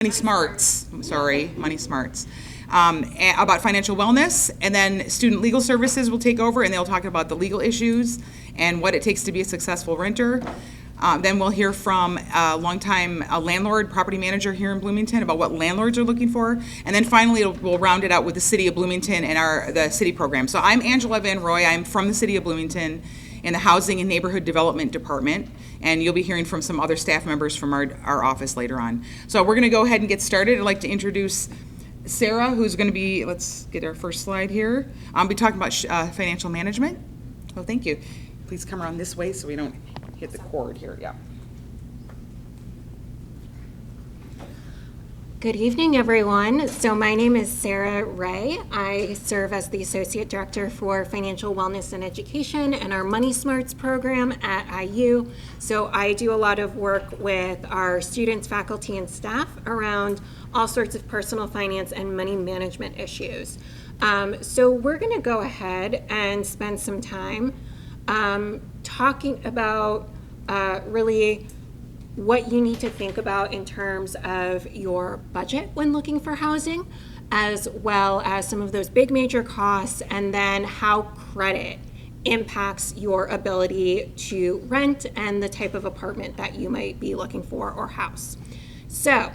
MoneySmarts, I'm sorry, MoneySmarts, about financial wellness, and then student legal services will take over, and they'll talk about the legal issues and what it takes to be a successful renter. Then we'll hear from a longtime landlord, property manager here in Bloomington about what landlords are looking for. And then finally, we'll round it out with the City of Bloomington and the city program. So I'm Angela Van Roy. I'm from the City of Bloomington in the Housing and Neighborhood Development Department. And you'll be hearing from some other staff members from our office later on. So we're going to go ahead and get started. I'd like to introduce Sarah, who's going to be, let's get our first slide here. I'll be talking about financial management. Oh, thank you. Please come around this way so we don't hit the cord here. Yeah. Good evening, everyone. So my name is Sarah Ray. I serve as the Associate Director for Financial Wellness and Education and our MoneySmarts program at IU. So I do a lot of work with our students, faculty, and staff around all sorts of personal finance and money management issues. So we're going to go ahead and spend some time talking about really what you need to think about in terms of your budget when looking for housing, as well as some of those big major costs, and then how credit impacts your ability to rent and the type of apartment that you might be looking for or house. So,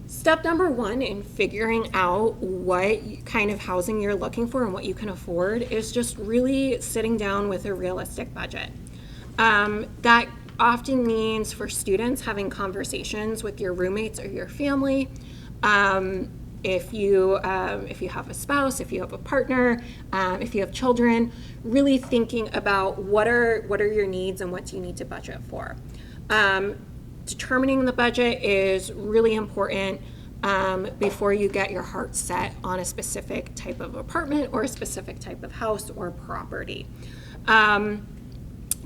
step number one in figuring out what kind of housing you're looking for and what you can afford is just really sitting down with a realistic budget. That often means for students having conversations with your roommates or your family. If you have a spouse, if you have a partner, if you have children, really thinking about what are your needs and what do you need to budget for. Determining the budget is really important before you get your heart set on a specific type of apartment or a specific type of house or property.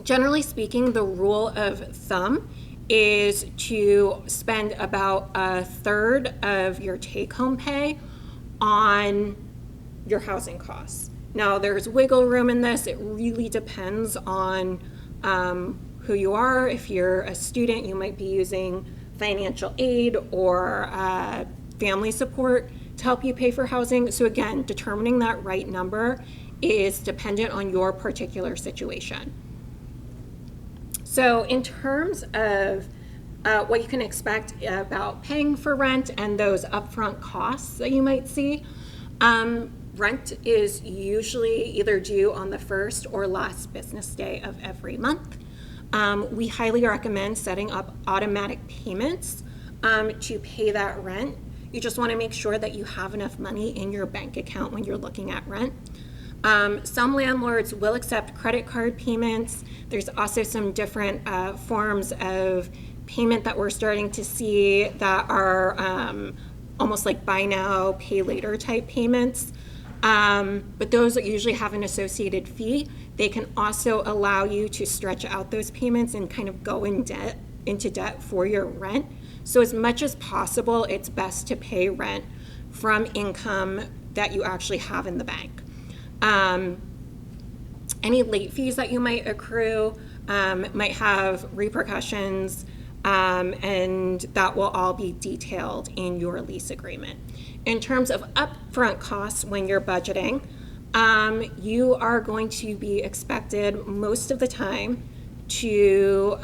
Generally speaking, the rule of thumb is to spend about a third of your take-home pay on your housing costs. Now, there's wiggle room in this. It really depends on who you are. If you're a student, you might be using financial aid or family support to help you pay for housing. So again, determining that right number is dependent on your particular situation. So in terms of what you can expect about paying for rent and those upfront costs that you might see, rent is usually either due on the first or last business day of every month. We highly recommend setting up automatic payments to pay that rent. You just want to make sure that you have enough money in your bank account when you're looking at rent. Some landlords will accept credit card payments. There's also some different forms of payment that we're starting to see that are almost like buy now, pay later type payments. But those usually have an associated fee. They can also allow you to stretch out those payments and kind of go into debt for your rent. So as much as possible, it's best to pay rent from income that you actually have in the bank. Any late fees that you might accrue might have repercussions, and that will all be detailed in your lease agreement. In terms of upfront costs when you're budgeting, you are going to be expected most of the time to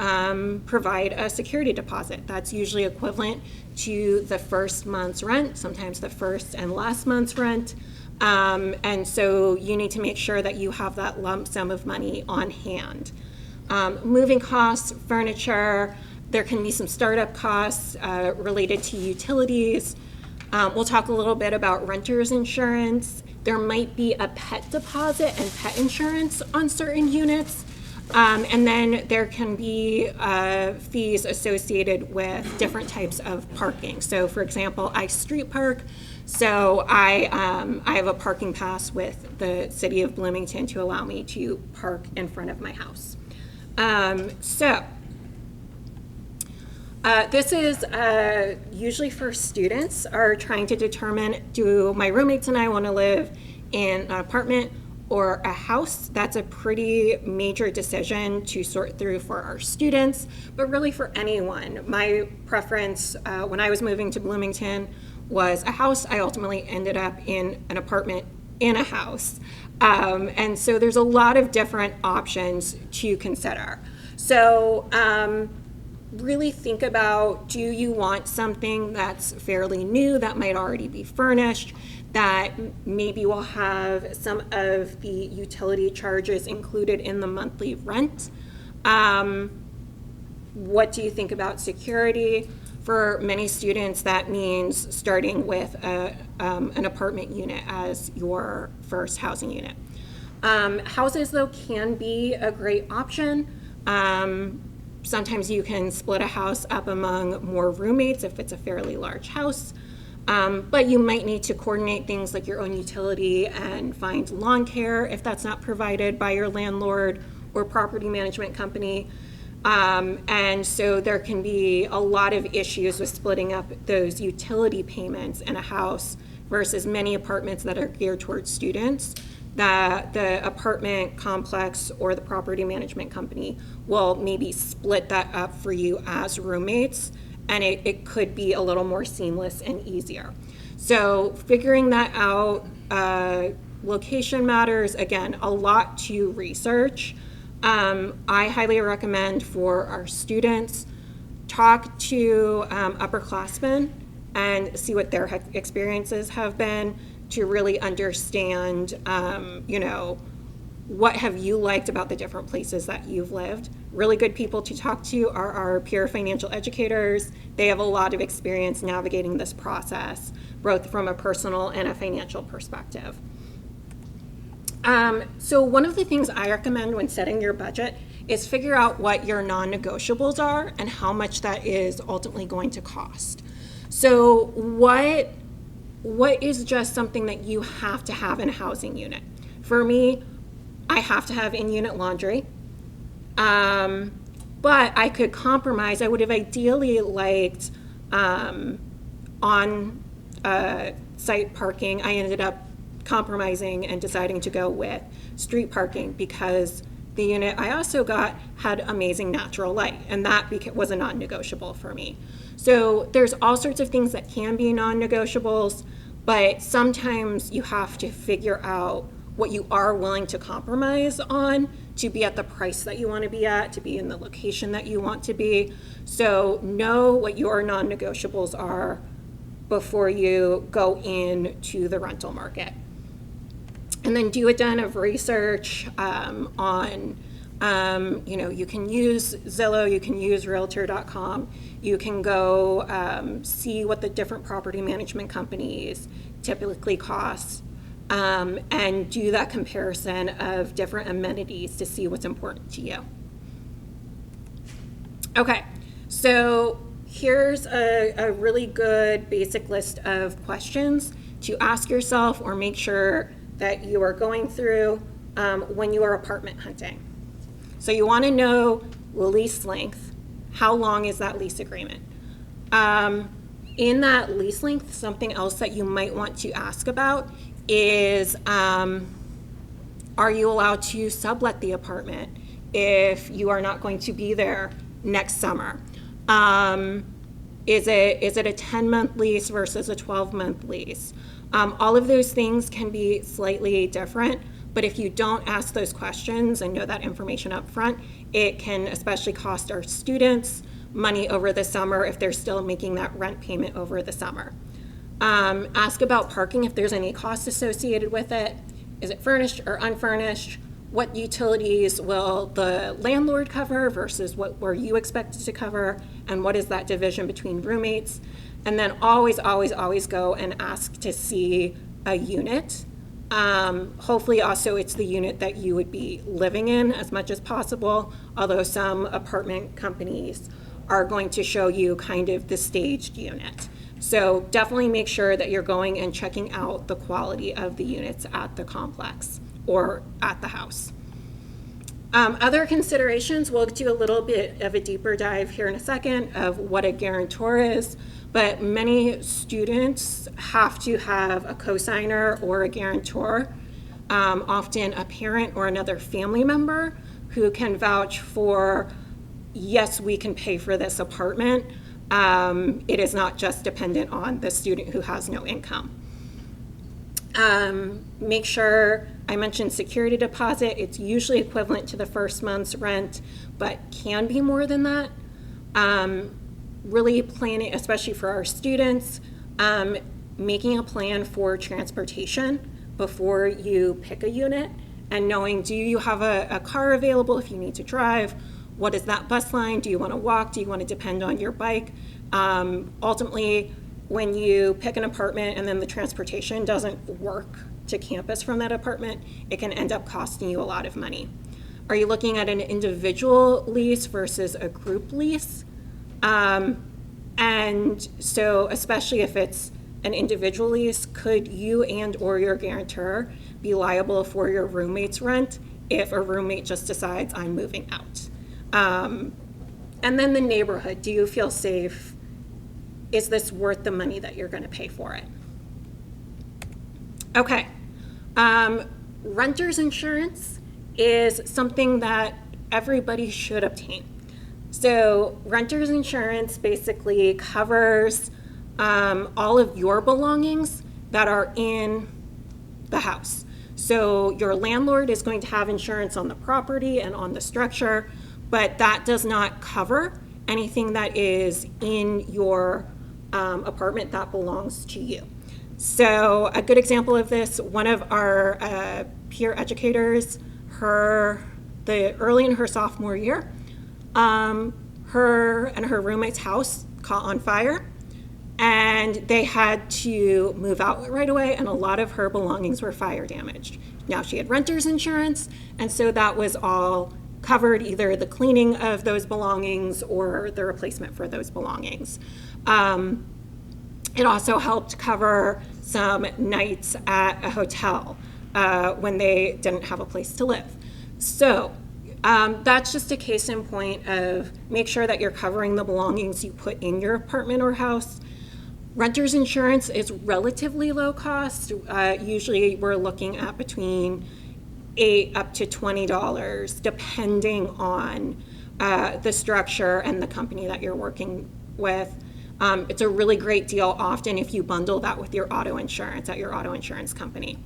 provide a security deposit. That's usually equivalent to the first month's rent, sometimes the first and last month's rent. And so you need to make sure that you have that lump sum of money on hand. Moving costs, furniture, there can be some startup costs related to utilities. We'll talk a little bit about renter's insurance. There might be a pet deposit and pet insurance on certain units. And then there can be fees associated with different types of parking. So for example, I street park. So I have a parking pass with the City of Bloomington to allow me to park in front of my house. This is usually for students are trying to determine, do my roommates and I want to live in an apartment or a house, that's a pretty major decision to sort through for our students, but really for anyone. My preference when I was moving to Bloomington was a house. I ultimately ended up in an apartment in a house. And so there's a lot of different options to consider. So really think about, do you want something that's fairly new, that might already be furnished, that maybe will have some of the utility charges included in the monthly rent? What do you think about security? For many students, that means starting with an apartment unit as your first housing unit. Houses, though, can be a great option. Sometimes you can split a house up among more roommates if it's a fairly large house. But you might need to coordinate things like your own utility and find lawn care if that's not provided by your landlord or property management company. And so there can be a lot of issues with splitting up those utility payments in a house versus many apartments that are geared towards students, that the apartment complex or the property management company will maybe split that up for you as roommates, and it could be a little more seamless and easier. So figuring that out, location matters, again, a lot to research. I highly recommend for our students, talk to upperclassmen and see what their experiences have been to really understand, what have you liked about the different places that you've lived. Really good people to talk to are our peer financial educators. They have a lot of experience navigating this process, both from a personal and a financial perspective. So one of the things I recommend when setting your budget is figure out what your non-negotiables are and how much that is ultimately going to cost. So what is just something that you have to have in a housing unit? For me, I have to have in-unit laundry, but I could compromise. I would have ideally liked on-site parking. I ended up compromising and deciding to go with street parking because the unit I also got had amazing natural light, and that was a non-negotiable for me. So there's all sorts of things that can be non-negotiables, but sometimes you have to figure out what you are willing to compromise on to be at the price that you want to be at, to be in the location that you want to be. So know what your non-negotiables are before you go into the rental market. And then do a ton of research on, you can use Zillow, you can use Realtor.com, you can go see what the different property management companies typically cost, and do that comparison of different amenities to see what's important to you. Okay, so here's a really good basic list of questions to ask yourself or make sure that you are going through when you are apartment hunting. So you want to know lease length. How long is that lease agreement? In that lease length, something else that you might want to ask about is, are you allowed to sublet the apartment if you are not going to be there next summer? Is it a 10-month lease versus a 12-month lease? All of those things can be slightly different, but if you don't ask those questions and know that information up front, it can especially cost our students money over the summer if they're still making that rent payment over the summer. Ask about parking if there's any cost associated with it. Is it furnished or unfurnished? What utilities will the landlord cover versus what were you expected to cover? And what is that division between roommates? And then always, always, always go and ask to see a unit. Hopefully also it's the unit that you would be living in as much as possible, although some apartment companies are going to show you kind of the staged unit. So definitely make sure that you're going and checking out the quality of the units at the complex or at the house. Other considerations, we'll do a little bit of a deeper dive here in a second of what a guarantor is, but many students have to have a cosigner or a guarantor often a parent or another family member who can vouch for, yes, we can pay for this apartment. It is not just dependent on the student who has no income. Make sure, I mentioned security deposit, it's usually equivalent to the first month's rent, but can be more than that. Really planning, especially for our students, making a plan for transportation before you pick a unit, and knowing, do you have a car available if you need to drive? What is that bus line? Do you want to walk? Do you want to depend on your bike? Ultimately, when you pick an apartment and then the transportation doesn't work to campus from that apartment, it can end up costing you a lot of money. Are you looking at an individual lease versus a group lease? And so, especially if it's an individual lease, could you and or your guarantor be liable for your roommate's rent if a roommate just decides, I'm moving out? And then the neighborhood, do you feel safe? Is this worth the money that you're going to pay for it? Okay. Renter's insurance is something that everybody should obtain. So renter's insurance basically covers all of your belongings that are in the house. So your landlord is going to have insurance on the property and on the structure, but that does not cover anything that is in your apartment that belongs to you. So a good example of this, one of our peer educators, early in her sophomore year, her and her roommate's house caught on fire, and they had to move out right away, and a lot of her belongings were fire damaged. Now she had renter's insurance, and so that was all covered, either the cleaning of those belongings or the replacement for those belongings. It also helped cover some nights at a hotel when they didn't have a place to live. So that's just a case in point of make sure that you're covering the belongings you put in your apartment or house. Renter's insurance is relatively low cost. Usually we're looking at between $8 up to $20, depending on the structure and the company that you're working with. It's a really great deal often if you bundle that with your auto insurance at your auto insurance company.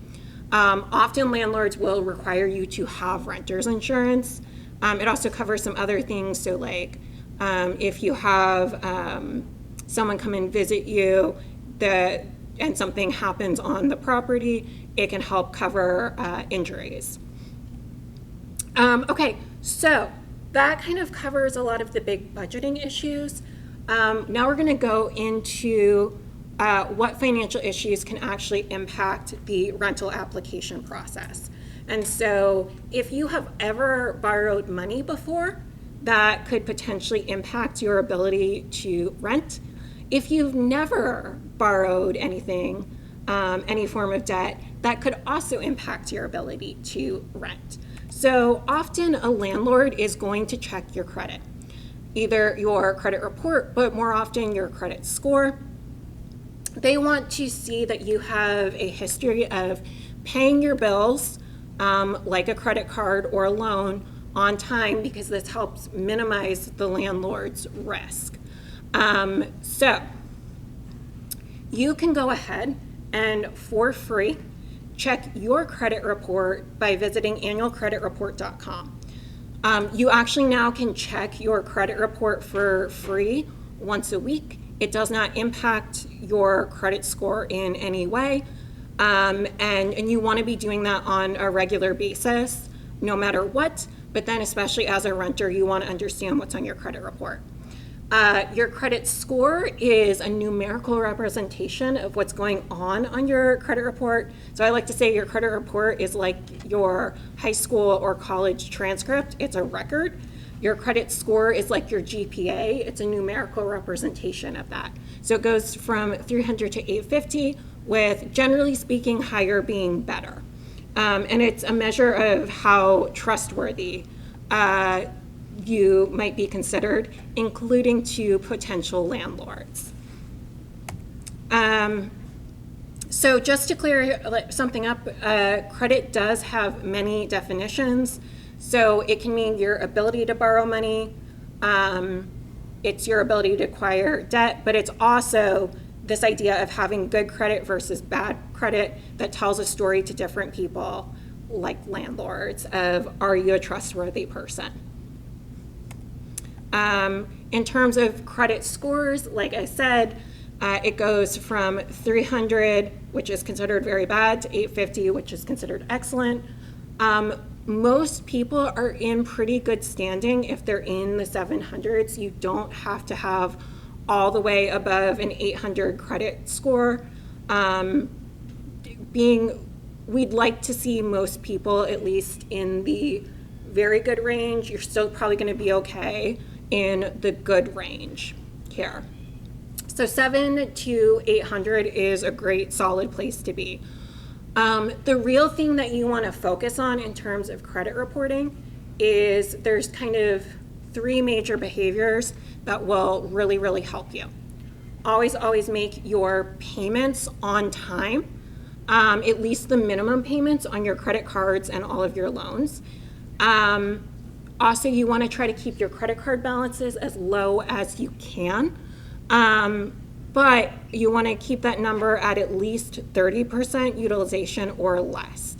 Often landlords will require you to have renter's insurance. It also covers some other things, so like if you have someone come and visit you and something happens on the property, it can help cover injuries. Okay, so that kind of covers a lot of the big budgeting issues. Now we're going to go into what financial issues can actually impact the rental application process. And so if you have ever borrowed money before, that could potentially impact your ability to rent. If you've never borrowed anything, any form of debt, that could also impact your ability to rent. So often a landlord is going to check your credit, either your credit report, but more often your credit score. They want to see that you have a history of paying your bills, like a credit card or a loan, on time, because this helps minimize the landlord's risk. So you can go ahead and for free check your credit report by visiting annualcreditreport.com. You actually now can check your credit report for free once a week. It does not impact your credit score in any way. And you want to be doing that on a regular basis, no matter what, but then especially as a renter, you want to understand what's on your credit report. Your credit score is a numerical representation of what's going on your credit report. So I like to say your credit report is like your high school or college transcript. It's a record. Your credit score is like your GPA. It's a numerical representation of that. So it goes from 300 to 850, with, generally speaking, higher being better. And it's a measure of how trustworthy you might be considered, including to potential landlords. So just to clear something up, credit does have many definitions. So it can mean your ability to borrow money, it's your ability to acquire debt, but it's also this idea of having good credit versus bad credit that tells a story to different people, like landlords, of are you a trustworthy person? In terms of credit scores, like I said, it goes from 300, which is considered very bad, to 850, which is considered excellent. Most people are in pretty good standing if they're in the 700s. You don't have to have all the way above an 800 credit score. We'd like to see most people at least in the very good range. You're still probably going to be okay in the good range here. So 7 to 800 is a great solid place to be. The real thing that you want to focus on in terms of credit reporting is there's kind of 3 major behaviors that will really, really help you. Always make your payments on time, at least the minimum payments on your credit cards and all of your loans. Also, you want to try to keep your credit card balances as low as you can. But you want to keep that number at least 30% utilization or less.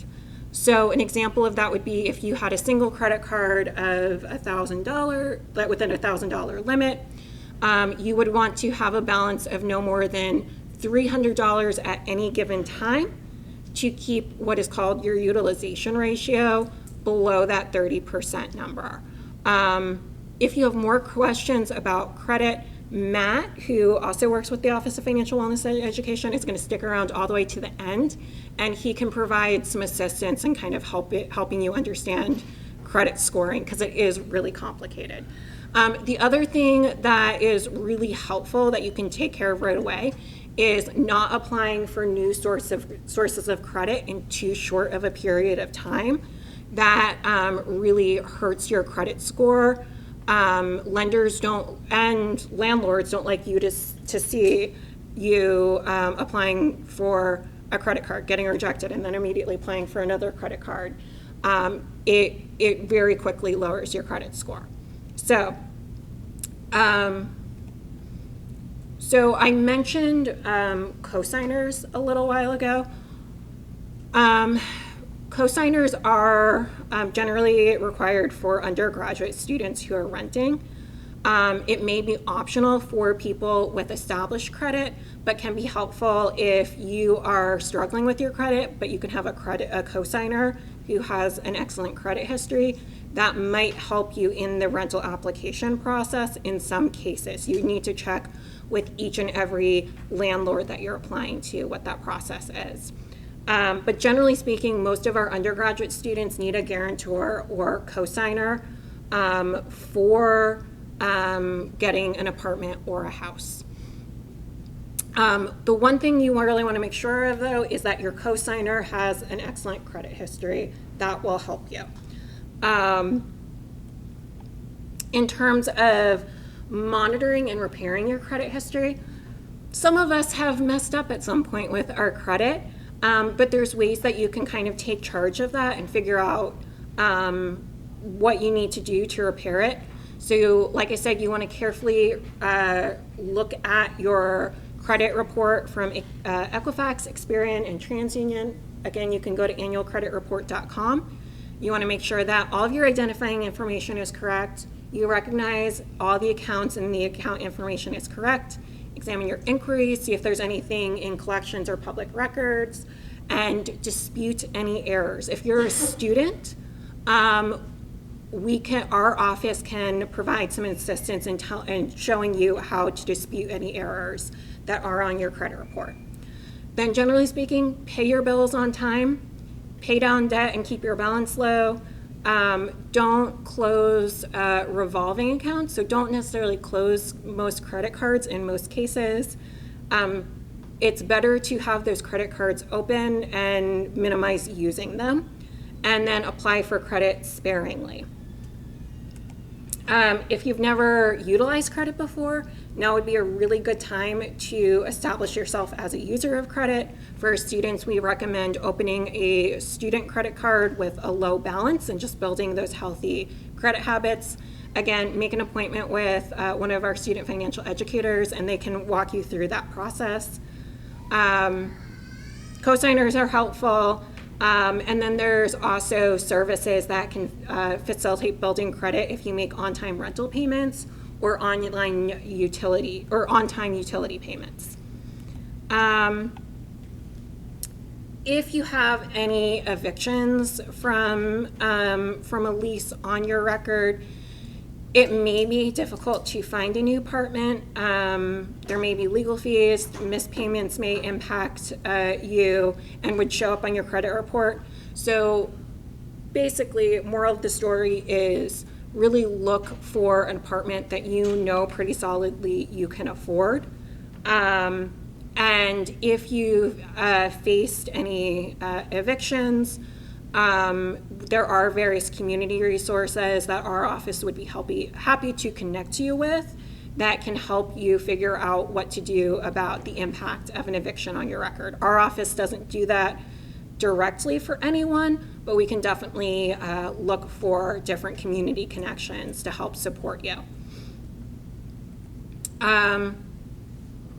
So an example of that would be if you had a single credit card of $1,000, that within a $1,000 limit, you would want to have a balance of no more than $300 at any given time to keep what is called your utilization ratio below that 30% number. If you have more questions about credit, Matt, who also works with the Office of Financial Wellness and Education, is going to stick around all the way to the end, and he can provide some assistance and kind of helping you understand credit scoring, because it is really complicated. The other thing that is really helpful that you can take care of right away is not applying for new sources of credit in too short of a period of time. That really hurts your credit score. Lenders don't, and landlords don't like you to see you applying for a credit card, getting rejected, and then immediately applying for another credit card. It very quickly lowers your credit score. So I mentioned cosigners a little while ago. Cosigners are generally required for undergraduate students who are renting. It may be optional for people with established credit, but can be helpful if you are struggling with your credit, but you can have a cosigner who has an excellent credit history. That might help you in the rental application process in some cases. You need to check with each and every landlord that you're applying to what that process is. But generally speaking, most of our undergraduate students need a guarantor or cosigner for getting an apartment or a house. The one thing you really want to make sure of, though, is that your cosigner has an excellent credit history. That will help you. In terms of monitoring and repairing your credit history, some of us have messed up at some point with our credit. But there's ways that you can kind of take charge of that and figure out what you need to do to repair it. So like I said, you want to carefully look at your credit report from Equifax, Experian, and TransUnion. Again, you can go to annualcreditreport.com. You want to make sure that all of your identifying information is correct. You recognize all the accounts and the account information is correct. Examine your inquiries, see if there's anything in collections or public records, and dispute any errors. If you're a student, our office can provide some assistance in showing you how to dispute any errors that are on your credit report. Then generally speaking, pay your bills on time, pay down debt and keep your balance low. Don't close revolving accounts, so don't necessarily close most credit cards in most cases. It's better to have those credit cards open and minimize using them, and then apply for credit sparingly. If you've never utilized credit before, Now would be a really good time to establish yourself as a user of credit. For students, we recommend opening a student credit card with a low balance and just building those healthy credit habits. Again, make an appointment with one of our student financial educators and they can walk you through that process. Cosigners are helpful. And then there's also services that can facilitate building credit if you make on-time rental payments or on-time utility payments. If you have any evictions from a lease on your record, it may be difficult to find a new apartment. There may be legal fees, missed payments may impact you and would show up on your credit report. So basically, moral of the story is really look for an apartment that you know pretty solidly you can afford. And if you've faced any evictions, there are various community resources that our office would be happy to connect you with that can help you figure out what to do about the impact of an eviction on your record. Our office doesn't do that directly for anyone, but we can definitely look for different community connections to help support you.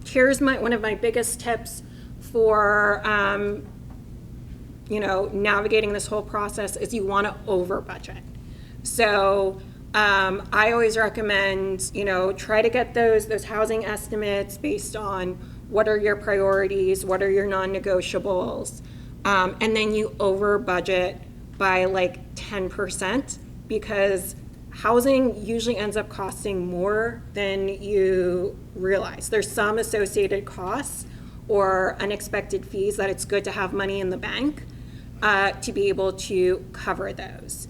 Here's one of my biggest tips for navigating this whole process is you want to over budget. So I always recommend, try to get those housing estimates based on what are your priorities, what are your non-negotiables, and then you over budget by like 10% because housing usually ends up costing more than you realize. There's some associated costs or unexpected fees that it's good to have money in the bank to be able to cover those.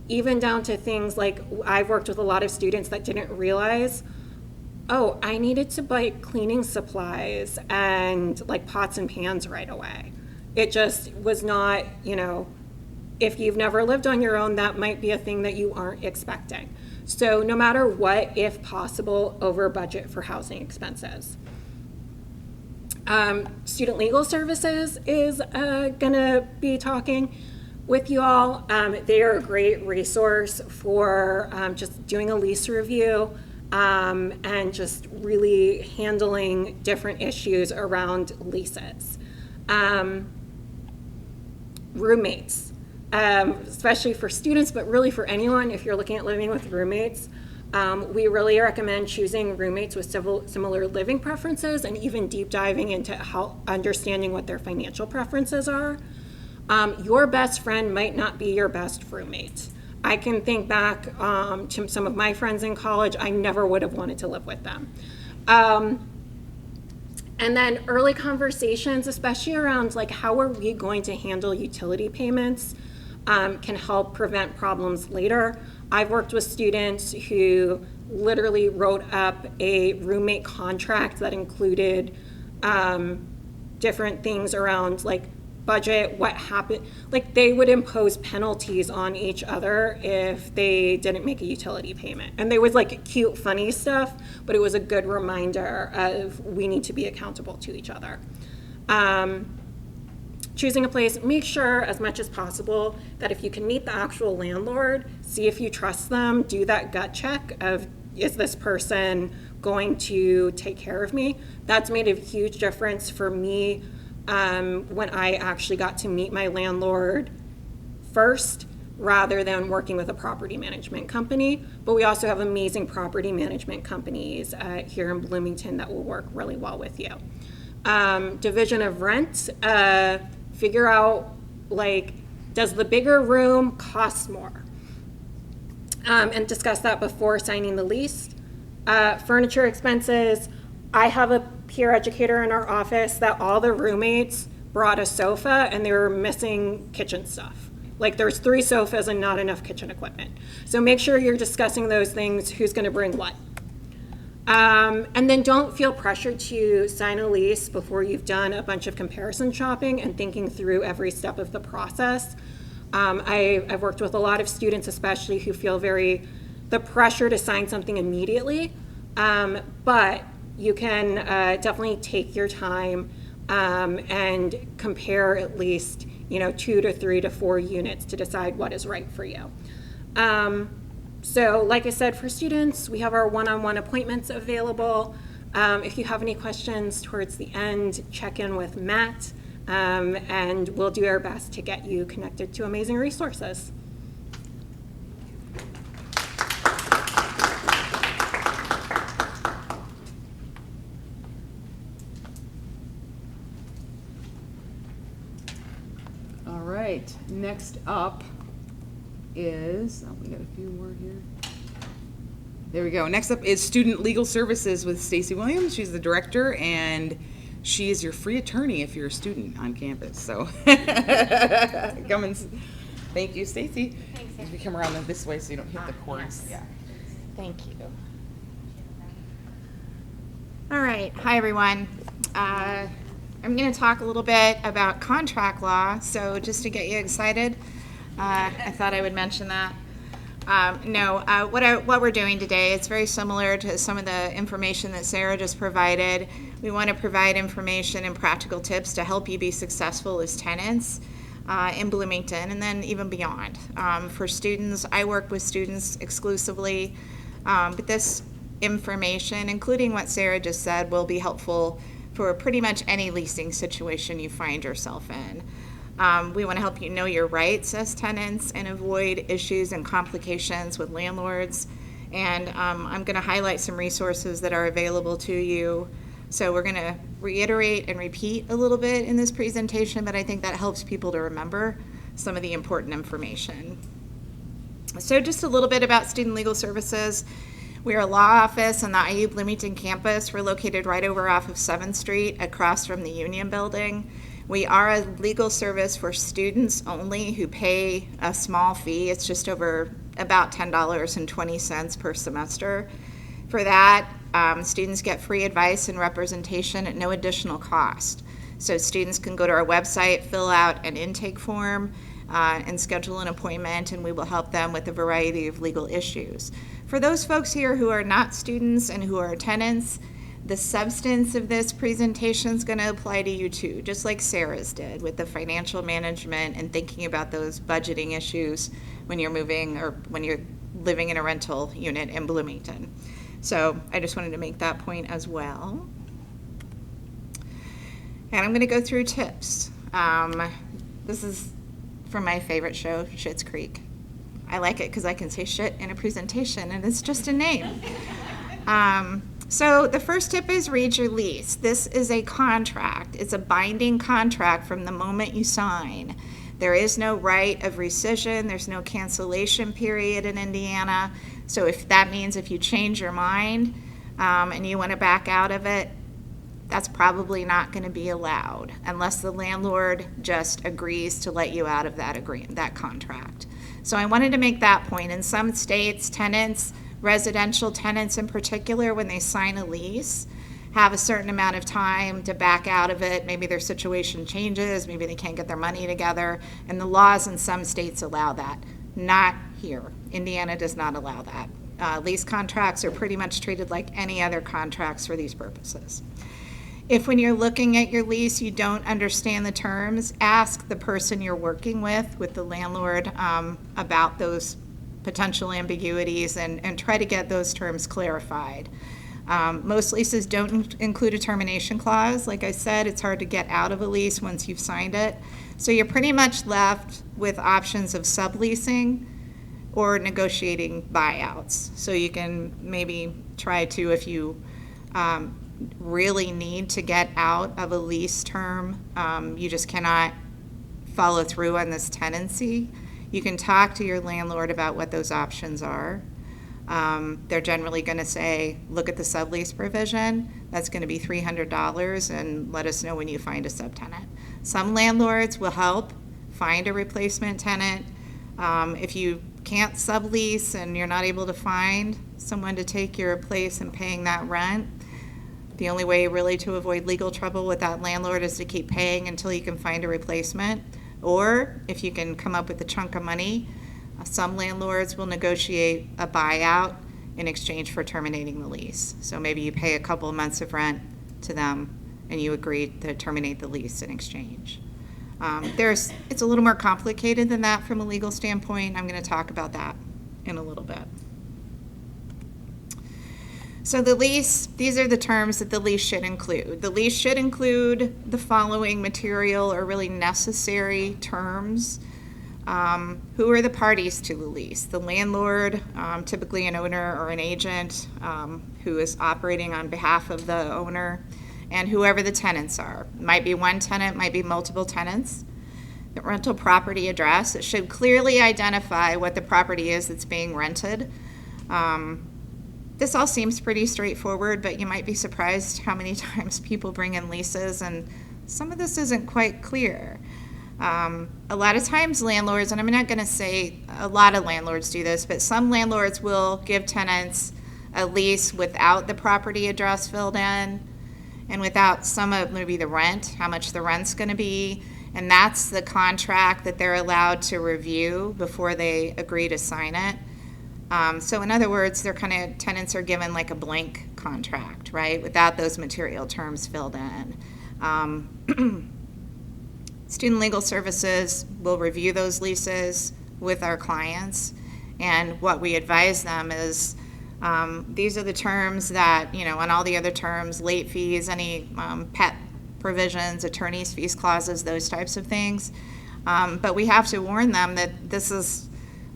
Even down to things like I've worked with a lot of students that didn't realize, oh, I needed to buy cleaning supplies and like pots and pans right away. It just was not, if you've never lived on your own, that might be a thing that you aren't expecting. So no matter what, if possible, over budget for housing expenses. Student Legal Services is gonna be talking with you all. They are a great resource for just doing a lease review and just really handling different issues around leases. Roommates, especially for students, but really for anyone, if you're looking at living with roommates, we really recommend choosing roommates with similar living preferences and even deep diving into understanding what their financial preferences are. Your best friend might not be your best roommate. I can think back to some of my friends in college. I never would have wanted to live with them. And then early conversations, especially around like how are we going to handle utility payments, can help prevent problems later. I've worked with students who literally wrote up a roommate contract that included different things around like budget, what happened, like they would impose penalties on each other if they didn't make a utility payment. And there was like cute, funny stuff, but it was a good reminder of we need to be accountable to each other. Choosing a place, make sure as much as possible that if you can meet the actual landlord, see if you trust them, do that gut check of, is this person going to take care of me? That's made a huge difference for me when I actually got to meet my landlord first rather than working with a property management company. But we also have amazing property management companies here in Bloomington that will work really well with you. Division of rent, figure out like, does the bigger room cost more? And discuss that before signing the lease. Furniture expenses, I have a peer educator in our office that all the roommates brought a sofa and they were missing kitchen stuff. Like there's 3 sofas and not enough kitchen equipment. So make sure you're discussing those things, who's gonna bring what. And then don't feel pressured to sign a lease before you've done a bunch of comparison shopping and thinking through every step of the process. I've worked with a lot of students especially who feel the pressure to sign something immediately. But you can definitely take your time and compare at least 2 to 3 to 4 units to decide what is right for you. So like I said, for students, we have our one-on-one appointments available. If you have any questions towards the end, check in with Matt, and we'll do our best to get you connected to amazing resources. All right, next up is, we got a few more here. There we go. Next up is Student Legal Services with Stacy Williams. She's the director, and she is your free attorney if you're a student on campus. So come and thank you, Stacy. Thanks, As we come around this way so you don't hit the cords. Yes. Yeah. Thank you. All right. Hi, everyone. I'm going to talk a little bit about contract law. So just to get you excited, I thought I would mention that. What we're doing today, it's very similar to some of the information that Sarah just provided. We want to provide information and practical tips to help you be successful as tenants in Bloomington and then even beyond. For students, I work with students exclusively, but this information, including what Sarah just said, will be helpful for pretty much any leasing situation you find yourself in. We want to help you know your rights as tenants and avoid issues and complications with landlords. And I'm going to highlight some resources that are available to you. So we're going to reiterate and repeat a little bit in this presentation, but I think that helps people to remember some of the important information. So just a little bit about Student Legal Services. We are a law office on the IU Bloomington campus. We're located right over off of 7th Street across from the Union Building. We are a legal service for students only who pay a small fee. It's just over about $10.20 per semester. For that, students get free advice and representation at no additional cost. So students can go to our website, fill out an intake form, and schedule an appointment, and we will help them with a variety of legal issues. For those folks here who are not students and who are tenants, the substance of this presentation is going to apply to you too, just like Sarah's did with the financial management and thinking about those budgeting issues when you're moving or when you're living in a rental unit in Bloomington. So I just wanted to make that point as well. And I'm going to go through tips. This is from my favorite show, Schitt's Creek. I like it because I can say shit in a presentation and it's just a name. So the first tip is read your lease. This is a contract. It's a binding contract from the moment you sign. There is no right of rescission. There's no cancellation period in Indiana. So if that means if you change your mind and you want to back out of it, that's probably not going to be allowed unless the landlord just agrees to let you out of that contract. So I wanted to make that point. In some states, tenants, residential tenants in particular, when they sign a lease, have a certain amount of time to back out of it. Maybe their situation changes, maybe they can't get their money together, and the laws in some states allow that. Not here. Indiana does not allow that. Lease contracts are pretty much treated like any other contracts for these purposes. If when you're looking at your lease you don't understand the terms, ask the person you're working with the landlord, about those potential ambiguities and try to get those terms clarified. Most leases don't include a termination clause. Like I said, it's hard to get out of a lease once you've signed it. So you're pretty much left with options of subleasing or negotiating buyouts. So you can maybe try to, if you really need to get out of a lease term, you just cannot follow through on this tenancy, you can talk to your landlord about what those options are. They're generally going to say, look at the sublease provision. That's going to be $300 and let us know when you find a subtenant. Some landlords will help find a replacement tenant. If you can't sublease and you're not able to find someone to take your place and paying that rent, the only way really to avoid legal trouble with that landlord is to keep paying until you can find a replacement. Or if you can come up with a chunk of money, some landlords will negotiate a buyout in exchange for terminating the lease. So maybe you pay a couple of months of rent to them and you agree to terminate the lease in exchange. It's a little more complicated than that from a legal standpoint. I'm going to talk about that in a little bit. So the lease, these are the terms that the lease should include. The lease should include the following material or really necessary terms. Who are the parties to the lease? The landlord, typically an owner or an agent who is operating on behalf of the owner, and whoever the tenants are. It might be one tenant, might be multiple tenants. The rental property address, it should clearly identify what the property is that's being rented. This all seems pretty straightforward, but you might be surprised how many times people bring in leases and some of this isn't quite clear. A lot of times landlords, and I'm not going to say a lot of landlords do this, but some landlords will give tenants a lease without the property address filled in and without some of maybe the rent, how much the rent's going to be, and that's the contract that they're allowed to review before they agree to sign it. So in other words, they're kind of, tenants are given like a blank contract, right, without those material terms filled in. Student Legal Services will review those leases with our clients, and what we advise them is these are the terms that, on all the other terms, late fees, any pet provisions, attorney's fees clauses, those types of things. But we have to warn them that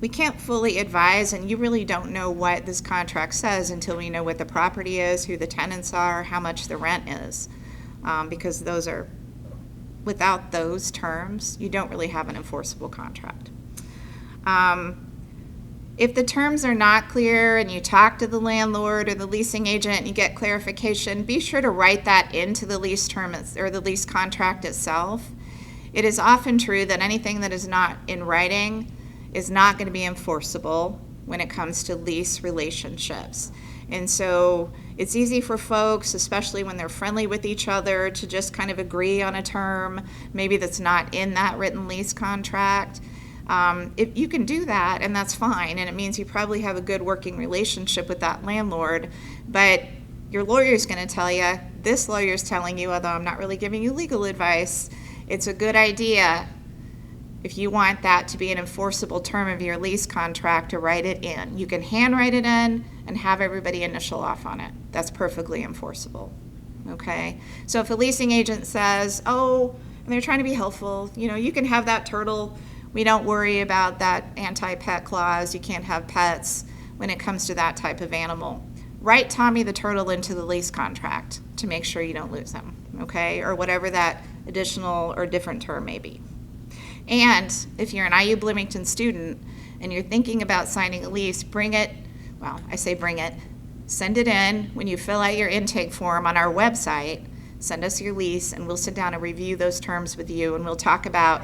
we can't fully advise, and you really don't know what this contract says until we know what the property is, who the tenants are, how much the rent is, because without those terms, you don't really have an enforceable contract. If the terms are not clear and you talk to the landlord or the leasing agent and you get clarification, be sure to write that into the lease term or the lease contract itself. It is often true that anything that is not in writing is not going to be enforceable when it comes to lease relationships. And so it's easy for folks, especially when they're friendly with each other, to just kind of agree on a term, maybe that's not in that written lease contract. If you can do that, and that's fine, and it means you probably have a good working relationship with that landlord, but your lawyer's going to tell you, this lawyer's telling you, although I'm not really giving you legal advice, it's a good idea, if you want that to be an enforceable term of your lease contract, to write it in. You can handwrite it in and have everybody initial off on it. That's perfectly enforceable, okay? So if a leasing agent says, and they're trying to be helpful, you can have that turtle. We don't worry about that anti-pet clause. You can't have pets when it comes to that type of animal. Write Tommy the turtle into the lease contract to make sure you don't lose him, okay? Or whatever that additional or different term may be. And if you're an IU Bloomington student and you're thinking about signing a lease, bring it, send it in when you fill out your intake form on our website. Send us your lease and we'll sit down and review those terms with you, and we'll talk about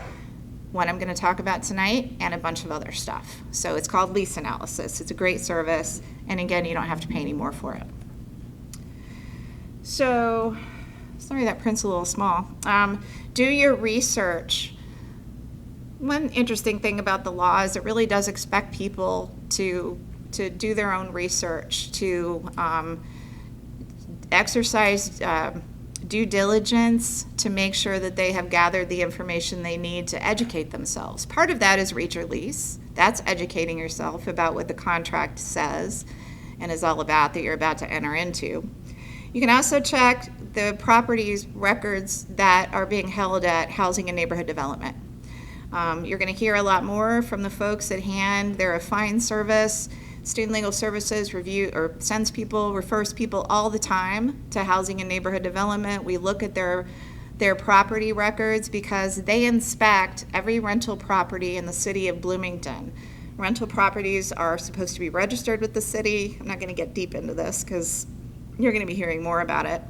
what I'm going to talk about tonight and a bunch of other stuff. So it's called lease analysis. It's a great service, and again, you don't have to pay any more for it. So, sorry that print's a little small. Do your research. One interesting thing about the law is it really does expect people to do their own research, to exercise due diligence to make sure that they have gathered the information they need to educate themselves. Part of that is read your lease. That's educating yourself about what the contract says and is all about that you're about to enter into. You can also check the properties records that are being held at Housing and Neighborhood Development. You're going to hear a lot more from the folks at hand. They're a fine service. Student Legal Services refers people all the time to Housing and Neighborhood Development. We look at their property records because they inspect every rental property in the city of Bloomington. Rental properties are supposed to be registered with the city. I'm not going to get deep into this because you're going to be hearing more about it.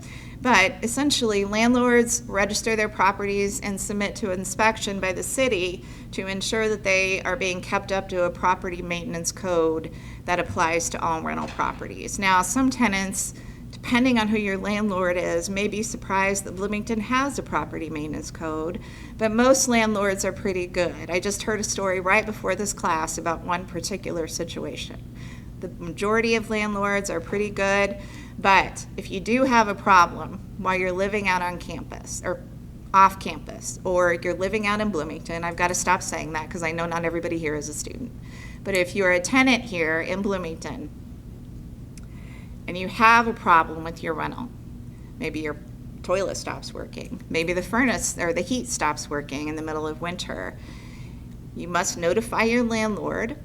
But essentially, landlords register their properties and submit to inspection by the city to ensure that they are being kept up to a property maintenance code that applies to all rental properties. Now, some tenants, depending on who your landlord is, may be surprised that Bloomington has a property maintenance code, but most landlords are pretty good. I just heard a story right before this class about one particular situation. The majority of landlords are pretty good, but if you do have a problem while you're living out on campus or off campus, or you're living out in Bloomington, I've got to stop saying that because I know not everybody here is a student, but if you're a tenant here in Bloomington and you have a problem with your rental, maybe your toilet stops working, maybe the furnace or the heat stops working in the middle of winter, you must notify your landlord.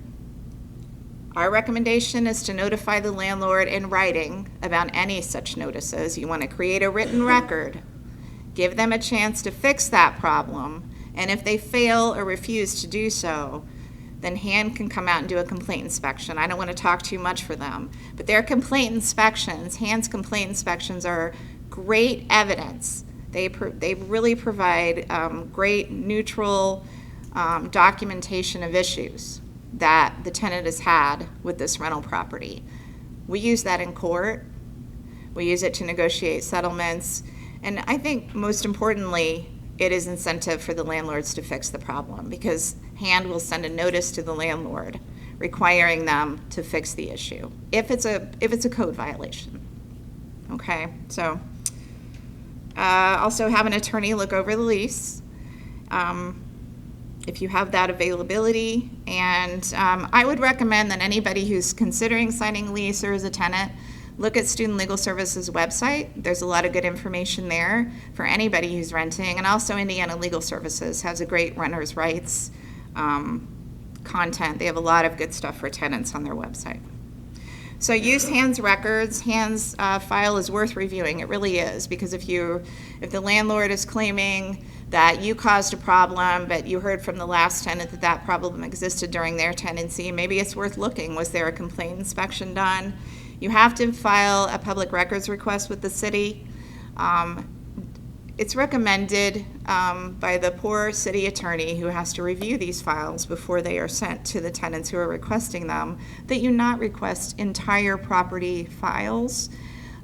Our recommendation is to notify the landlord in writing about any such notices. You want to create a written record, give them a chance to fix that problem, and if they fail or refuse to do so, then HAND can come out and do a complaint inspection. I don't want to talk too much for them, but their complaint inspections, HAND's complaint inspections, are great evidence. They really provide great neutral documentation of issues that the tenant has had with this rental property. We use that in court. We use it to negotiate settlements. And I think most importantly, it is incentive for the landlords to fix the problem because HAND will send a notice to the landlord requiring them to fix the issue if it's a code violation. Okay, so also have an attorney look over the lease. If you have that availability, and I would recommend that anybody who's considering signing a lease or is a tenant, look at Student Legal Services website. There's a lot of good information there for anybody who's renting, and also Indiana Legal Services has a great renter's rights content. They have a lot of good stuff for tenants on their website. So use HAND's records. HAND's file is worth reviewing. It really is, because if the landlord is claiming that you caused a problem, but you heard from the last tenant that that problem existed during their tenancy, maybe it's worth looking. Was there a complaint inspection done? You have to file a public records request with the city. It's recommended by the poor city attorney who has to review these files before they are sent to the tenants who are requesting them, that you not request entire property files.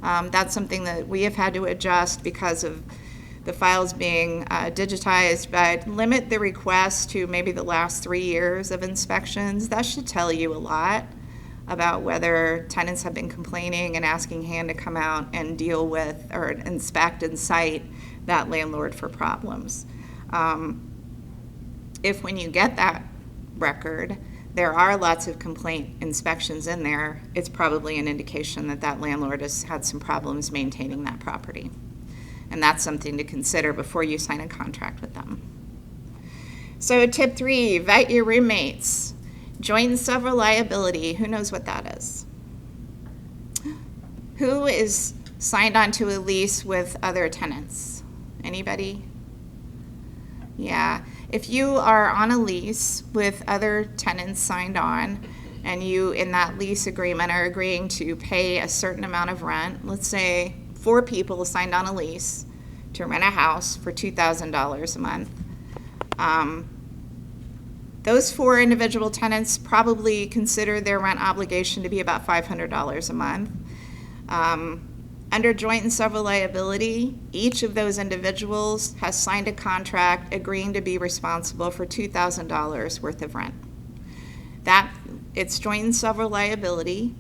That's something that we have had to adjust because of the files being digitized, but limit the request to maybe the last 3 years of inspections. That should tell you a lot about whether tenants have been complaining and asking HAND to come out and deal with or inspect and cite that landlord for problems. If when you get that record, there are lots of complaint inspections in there, it's probably an indication that that landlord has had some problems maintaining that property. And that's something to consider before you sign a contract with them. So tip 3, vet your roommates. Joint and several liability, who knows what that is? Who is signed onto a lease with other tenants? Anybody? Yeah, if you are on a lease with other tenants signed on, and you in that lease agreement are agreeing to pay a certain amount of rent, let's say 4 people signed on a lease to rent a house for $2,000 a month. Those 4 individual tenants probably consider their rent obligation to be about $500 a month. Under joint and several liability, each of those individuals has signed a contract agreeing to be responsible for $2,000 worth of rent. It's joint and several liability,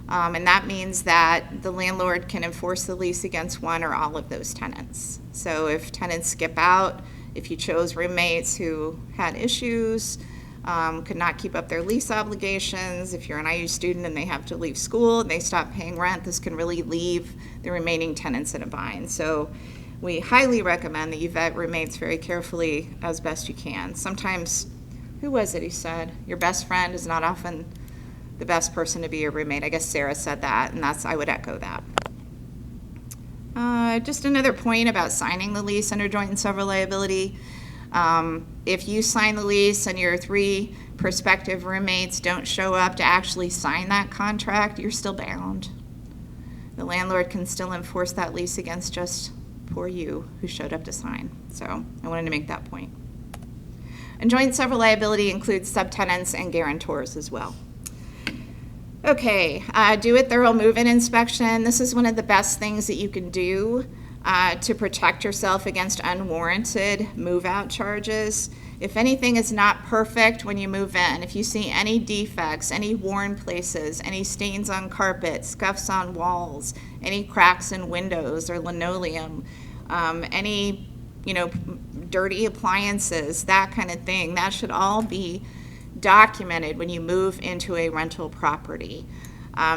and that means that the landlord can enforce the lease against one or all of those tenants. So if tenants skip out, if you chose roommates who had issues, could not keep up their lease obligations, if you're an IU student and they have to leave school and they stop paying rent, this can really leave the remaining tenants in a bind. So we highly recommend that you vet roommates very carefully as best you can. Sometimes, who was it who said, your best friend is not often the best person to be your roommate? I guess Sarah said that, and I would echo that. Just another point about signing the lease under joint and several liability. If you sign the lease and your 3 prospective roommates don't show up to actually sign that contract, you're still bound. The landlord can still enforce that lease against just poor you who showed up to sign. So I wanted to make that point. And joint and several liability includes subtenants and guarantors as well. Okay, do a thorough move-in inspection. This is one of the best things that you can do to protect yourself against unwarranted move-out charges. If anything is not perfect when you move in, if you see any defects, any worn places, any stains on carpet, scuffs on walls, any cracks in windows or linoleum, any dirty appliances, that kind of thing, that should all be documented when you move into a rental property.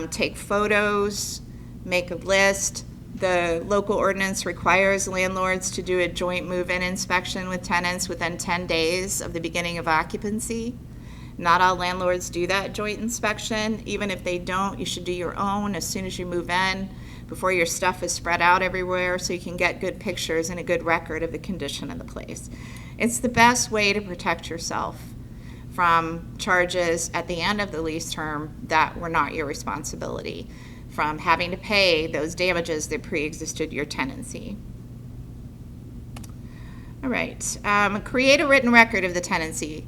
Take photos, make a list. The local ordinance requires landlords to do a joint move-in inspection with tenants within 10 days of the beginning of occupancy. Not all landlords do that joint inspection. Even if they don't, you should do your own as soon as you move in, before your stuff is spread out everywhere, so you can get good pictures and a good record of the condition of the place. It's the best way to protect yourself from charges at the end of the lease term that were not your responsibility, from having to pay those damages that pre-existed your tenancy. All right, create a written record of the tenancy.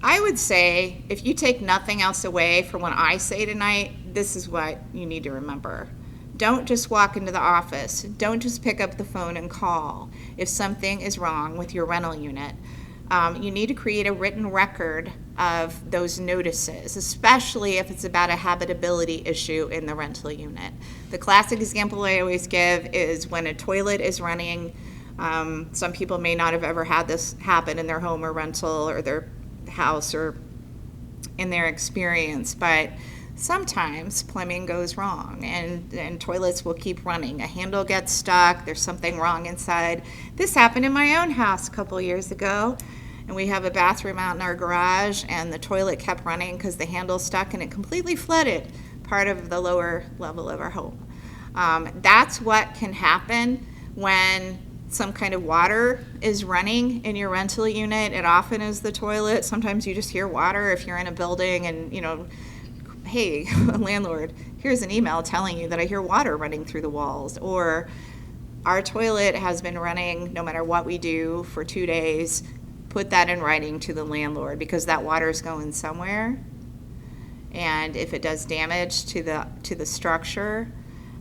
I would say, if you take nothing else away from what I say tonight, this is what you need to remember. Don't just walk into the office. Don't just pick up the phone and call if something is wrong with your rental unit. You need to create a written record of those notices, especially if it's about a habitability issue in the rental unit. The classic example I always give is when a toilet is running. Some people may not have ever had this happen in their home or rental or their house or in their experience, but sometimes plumbing goes wrong and toilets will keep running. A handle gets stuck, there's something wrong inside. This happened in my own house a couple years ago, and we have a bathroom out in our garage, and the toilet kept running because the handle stuck and it completely flooded part of the lower level of our home. That's what can happen when some kind of water is running in your rental unit. It often is the toilet. Sometimes you just hear water if you're in a building and, hey, landlord, here's an email telling you that I hear water running through the walls. Or our toilet has been running no matter what we do for 2 days. Put that in writing to the landlord, because that water is going somewhere. And if it does damage to the structure,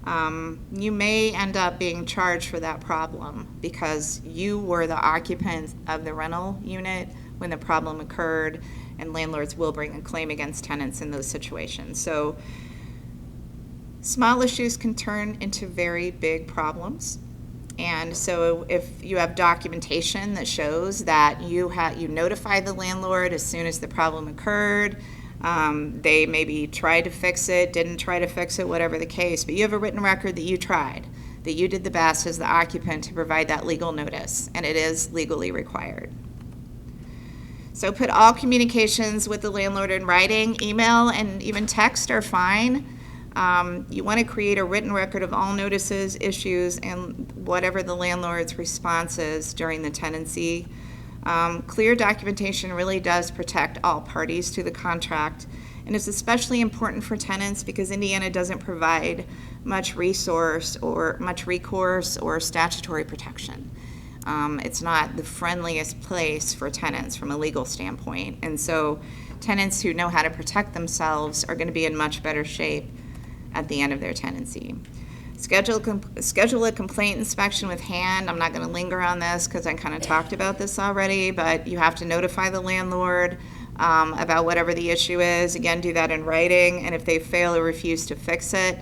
you may end up being charged for that problem because you were the occupant of the rental unit when the problem occurred, and landlords will bring a claim against tenants in those situations. So small issues can turn into very big problems. And so if you have documentation that shows that you notified the landlord as soon as the problem occurred, they maybe tried to fix it, didn't try to fix it, whatever the case, but you have a written record that you tried, that you did the best as the occupant to provide that legal notice, and it is legally required. So put all communications with the landlord in writing. Email and even text are fine. You want to create a written record of all notices, issues, and whatever the landlord's response is during the tenancy. Clear documentation really does protect all parties to the contract, and it's especially important for tenants because Indiana doesn't provide much recourse or statutory protection. It's not the friendliest place for tenants from a legal standpoint, and so tenants who know how to protect themselves are going to be in much better shape at the end of their tenancy. Schedule a complaint inspection with hand. I'm not going to linger on this because I kind of talked about this already, but you have to notify the landlord about whatever the issue is. Again, do that in writing, and if they fail or refuse to fix it,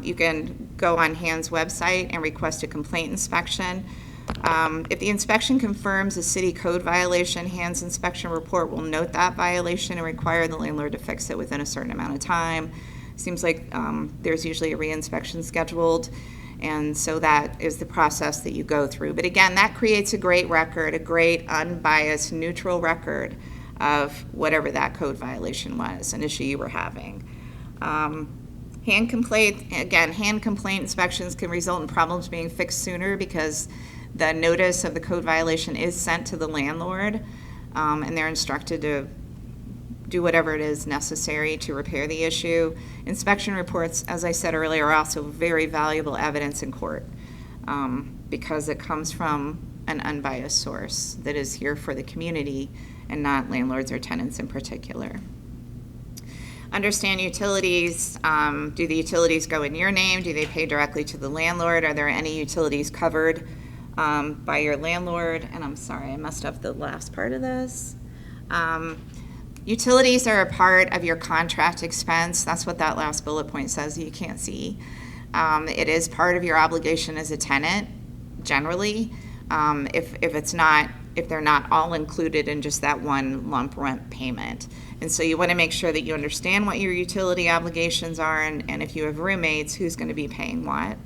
you can go on HAND's website and request a complaint inspection. If the inspection confirms a city code violation, HAND's inspection report will note that violation and require the landlord to fix it within a certain amount of time. Seems like there's usually a re-inspection scheduled, and so that is the process that you go through. But again, that creates a great record, a great unbiased, neutral record of whatever that code violation was, an issue you were having. Hand complaint inspections can result in problems being fixed sooner because the notice of the code violation is sent to the landlord, and they're instructed to do whatever it is necessary to repair the issue. Inspection reports, as I said earlier, are also very valuable evidence in court because it comes from an unbiased source that is here for the community and not landlords or tenants in particular. Understand utilities. Do the utilities go in your name? Do they pay directly to the landlord? Are there any utilities covered by your landlord? And I'm sorry, I messed up the last part of this. Utilities are a part of your contract expense. That's what that last bullet point says. You can't see. It is part of your obligation as a tenant, generally. If they're not all included in just that one lump rent payment. And so you want to make sure that you understand what your utility obligations are, and if you have roommates, who's going to be paying what.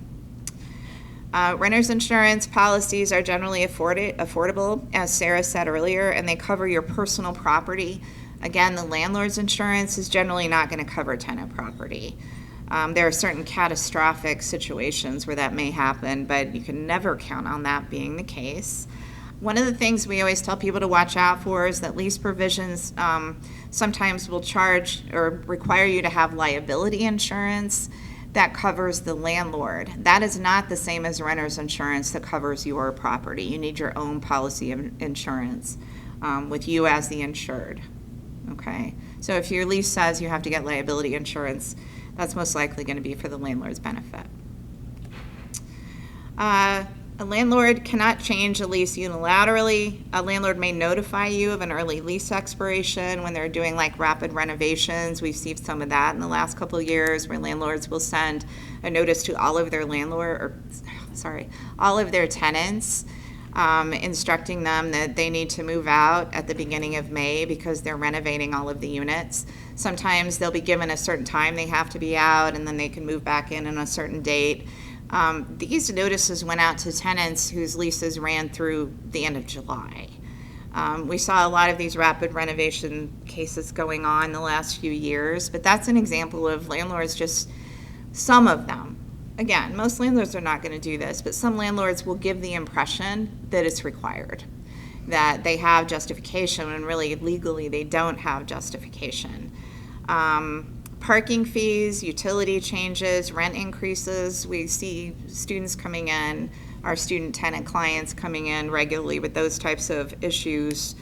Renter's insurance policies are generally affordable, as Sarah said earlier, and they cover your personal property. Again, the landlord's insurance is generally not going to cover tenant property. There are certain catastrophic situations where that may happen, but you can never count on that being the case. One of the things we always tell people to watch out for is that lease provisions sometimes will charge or require you to have liability insurance that covers the landlord. That is not the same as renter's insurance that covers your property. You need your own policy of insurance with you as the insured. Okay, so if your lease says you have to get liability insurance, that's most likely going to be for the landlord's benefit. A landlord cannot change a lease unilaterally. A landlord may notify you of an early lease expiration when they're doing like rapid renovations. We've seen some of that in the last couple of years where landlords will send a notice to all of their all of their tenants, instructing them that they need to move out at the beginning of May because they're renovating all of the units. Sometimes they'll be given a certain time they have to be out, and then they can move back in on a certain date. These notices went out to tenants whose leases ran through the end of July. We saw a lot of these rapid renovation cases going on the last few years, but that's an example of landlords, just some of them. Again, most landlords are not going to do this, but some landlords will give the impression that it's required, that they have justification, when really legally they don't have justification. Parking fees, utility changes, rent increases. We see students coming in, our student tenant clients coming in regularly with those types of issues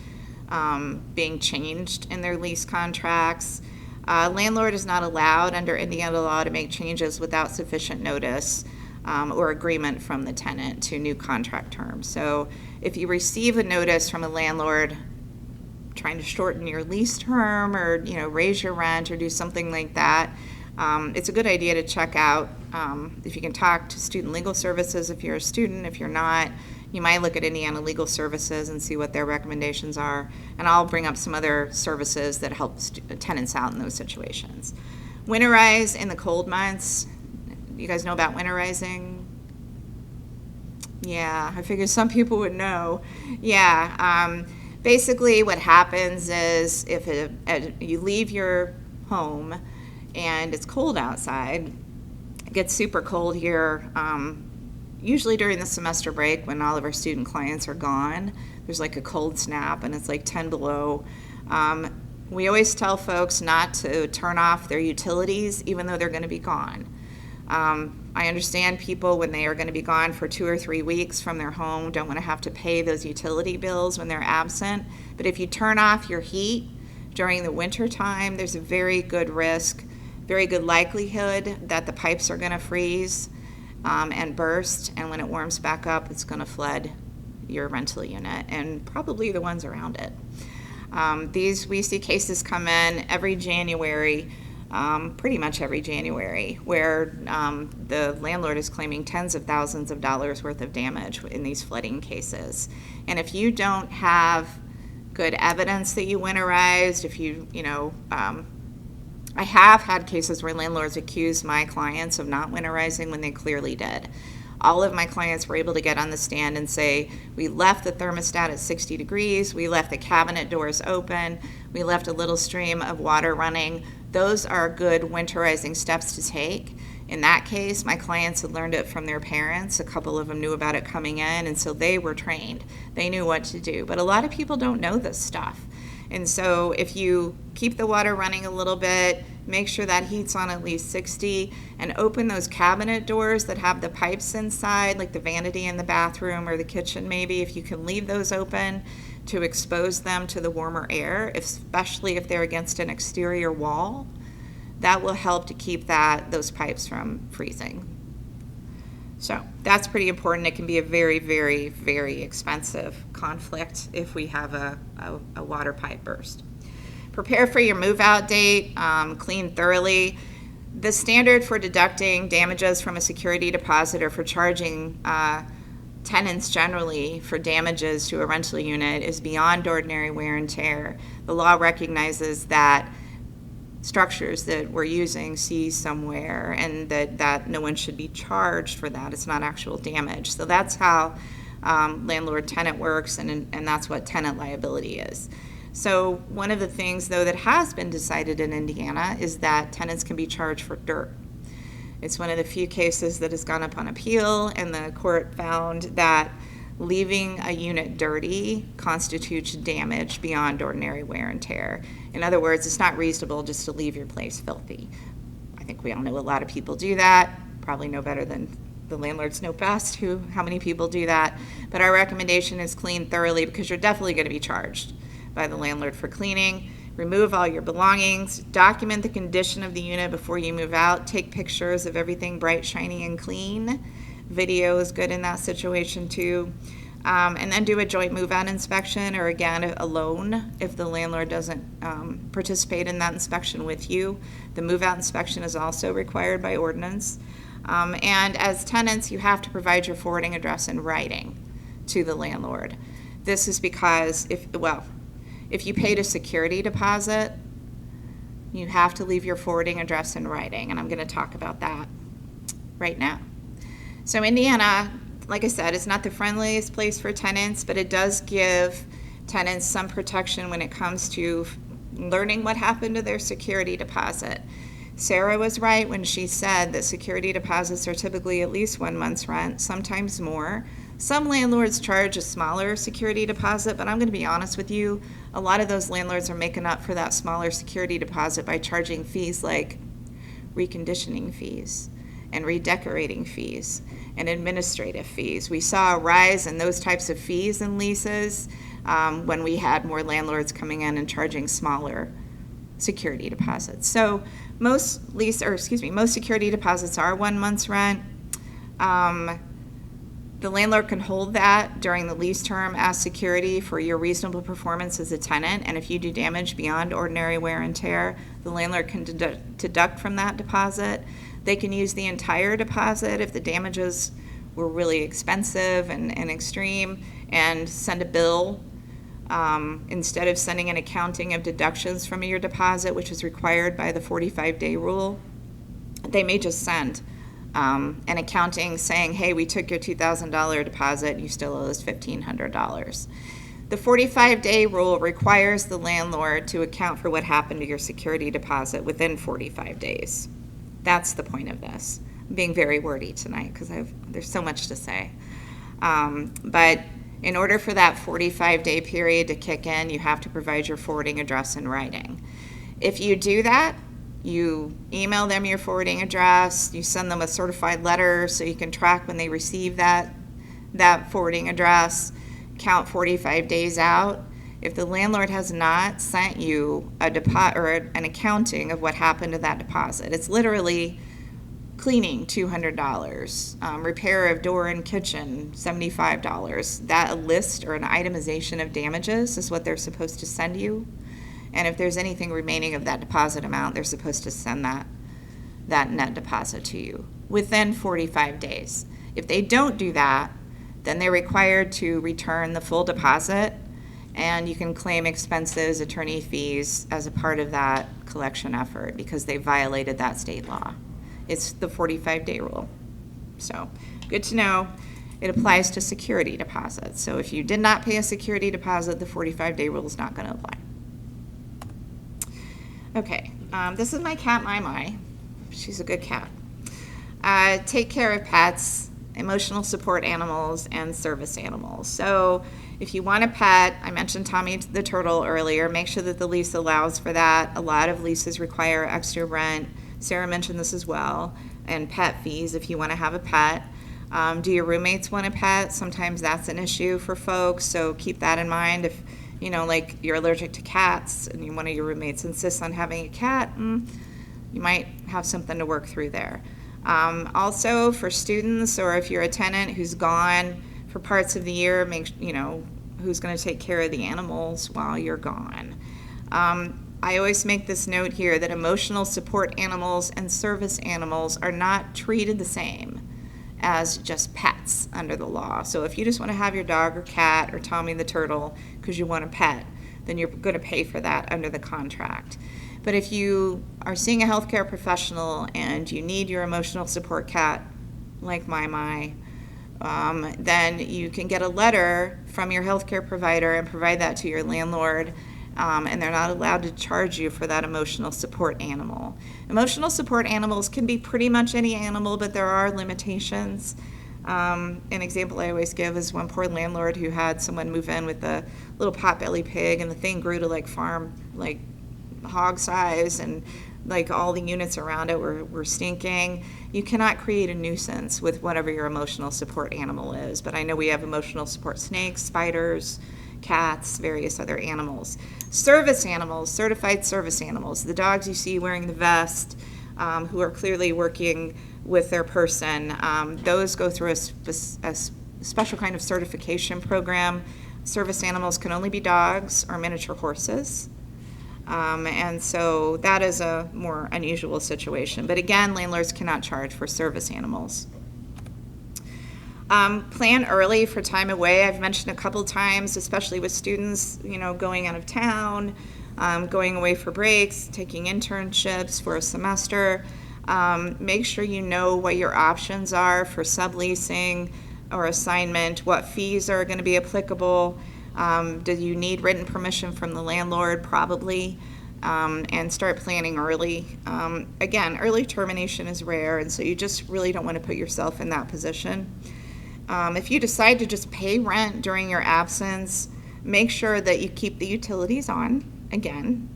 being changed in their lease contracts. Landlord is not allowed under Indiana law to make changes without sufficient notice or agreement from the tenant to new contract terms. So if you receive a notice from a landlord trying to shorten your lease term or raise your rent or do something like that, it's a good idea to check out if you can talk to student legal services if you're a student. If you're not, you might look at Indiana Legal Services and see what their recommendations are, and I'll bring up some other services that help tenants out in those situations. Winterize in the cold months. You guys know about winterizing? Yeah, I figured some people would know. Yeah. Basically, what happens is if you leave your home and it's cold outside, it gets super cold here, usually during the semester break when all of our student clients are gone. There's like a cold snap and it's like 10 below. We always tell folks not to turn off their utilities even though they're going to be gone. I understand people, when they are going to be gone for 2 or 3 weeks from their home, don't want to have to pay those utility bills when they're absent. But if you turn off your heat during the winter time, there's a very good likelihood that the pipes are going to freeze and burst. And when it warms back up, it's going to flood your rental unit and probably the ones around it. We see cases come in every January. Pretty much every January, where the landlord is claiming tens of thousands of dollars worth of damage in these flooding cases. And if you don't have good evidence that you winterized, I have had cases where landlords accuse my clients of not winterizing when they clearly did. All of my clients were able to get on the stand and say, we left the thermostat at 60 degrees, we left the cabinet doors open, we left a little stream of water running. Those are good winterizing steps to take. In that case, my clients had learned it from their parents. A couple of them knew about it coming in, and so they were trained. They knew what to do. But a lot of people don't know this stuff. And so if you keep the water running a little bit, make sure that heat's on at least 60, and open those cabinet doors that have the pipes inside, like the vanity in the bathroom or the kitchen maybe, if you can leave those open to expose them to the warmer air, especially if they're against an exterior wall. that will help to keep those pipes from freezing. So that's pretty important. It can be a very, very, very expensive conflict if we have a water pipe burst. Prepare for your move-out date, clean thoroughly. The standard for deducting damages from a security deposit or for charging tenants generally for damages to a rental unit is beyond ordinary wear and tear. The law recognizes that structures that we're using seize somewhere and that no one should be charged for that. It's not actual damage. So that's how landlord-tenant works, and that's what tenant liability is. So one of the things, though, that has been decided in Indiana is that tenants can be charged for dirt. It's one of the few cases that has gone up on appeal, and the court found that leaving a unit dirty constitutes damage beyond ordinary wear and tear. In other words, it's not reasonable just to leave your place filthy. I think we all know a lot of people do that, probably know better than the landlords know best how many people do that. But our recommendation is clean thoroughly, because you're definitely going to be charged by the landlord for cleaning. Remove all your belongings, document the condition of the unit before you move out, take pictures of everything bright, shiny, and clean. Video is good in that situation too. And then do a joint move-out inspection, or again, alone if the landlord doesn't participate in that inspection with you. The move-out inspection is also required by ordinance. And as tenants, you have to provide your forwarding address in writing to the landlord. This is because if you paid a security deposit, you have to leave your forwarding address in writing, and I'm going to talk about that right now. So Indiana, like I said, is not the friendliest place for tenants, but it does give tenants some protection when it comes to learning what happened to their security deposit. Sarah was right when she said that security deposits are typically at least 1 month's rent, sometimes more. Some landlords charge a smaller security deposit, but I'm going to be honest with you, a lot of those landlords are making up for that smaller security deposit by charging fees like reconditioning fees and redecorating fees and administrative fees. We saw a rise in those types of fees and leases when we had more landlords coming in and charging smaller security deposits. So most security deposits are 1 month's rent. The landlord can hold that during the lease term as security for your reasonable performance as a tenant, and if you do damage beyond ordinary wear and tear, the landlord can deduct from that deposit. They can use the entire deposit if the damages were really expensive and extreme, and send a bill instead of sending an accounting of deductions from your deposit, which is required by the 45-day rule. They may just send an accounting saying, hey, we took your $2,000 deposit, you still owe us $1,500. The 45-day rule requires the landlord to account for what happened to your security deposit within 45 days. That's the point of this. I'm being very wordy tonight because there's so much to say. But in order for that 45-day period to kick in, you have to provide your forwarding address in writing. If you do that, you email them your forwarding address, you send them a certified letter so you can track when they receive that forwarding address, count 45 days out. If the landlord has not sent you an accounting of what happened to that deposit, it's literally cleaning, $200, repair of door and kitchen, $75. That a list or an itemization of damages is what they're supposed to send you. And if there's anything remaining of that deposit amount, they're supposed to send that net deposit to you within 45 days. If they don't do that, then they're required to return the full deposit, and you can claim expenses, attorney fees as a part of that collection effort because they violated that state law. It's the 45-day rule. So good to know. It applies to security deposits. So if you did not pay a security deposit, the 45-day rule is not going to apply. Okay, this is my cat, Mai. She's a good cat. Take care of pets, emotional support animals, and service animals. So if you want a pet, I mentioned Tommy the turtle earlier, make sure that the lease allows for that. A lot of leases require extra rent. Sarah mentioned this as well, and pet fees if you want to have a pet. Do your roommates want a pet? Sometimes that's an issue for folks, so keep that in mind. If like you're allergic to cats and one of your roommates insists on having a cat, you might have something to work through there. Also, for students, or if you're a tenant who's gone for parts of the year, who's going to take care of the animals while you're gone. I always make this note here that emotional support animals and service animals are not treated the same as just pets under the law. So if you just want to have your dog or cat or Tommy the turtle because you want a pet, then you're going to pay for that under the contract. But if you are seeing a healthcare professional and you need your emotional support cat, like my, then you can get a letter from your healthcare provider and provide that to your landlord, and they're not allowed to charge you for that emotional support animal. Emotional support animals can be pretty much any animal, but there are limitations. An example I always give is one poor landlord who had someone move in with a little potbelly pig, and the thing grew to farm hog size, and all the units around it were stinking. You cannot create a nuisance with whatever your emotional support animal is, but I know we have emotional support snakes, spiders, cats, various other animals. Service animals, certified service animals, the dogs you see wearing the vest, who are clearly working with their person, those go through a special kind of certification program. Service animals can only be dogs or miniature horses. And so that is a more unusual situation. But again, landlords cannot charge for service animals. Plan early for time away. I've mentioned a couple times, especially with students, going out of town, going away for breaks, taking internships for a semester. Make sure you know what your options are for subleasing or assignment, what fees are going to be applicable. Do you need written permission from the landlord? Probably. And start planning early. Again, early termination is rare, and so you just really don't want to put yourself in that position. If you decide to just pay rent during your absence, make sure that you keep the utilities on. Again,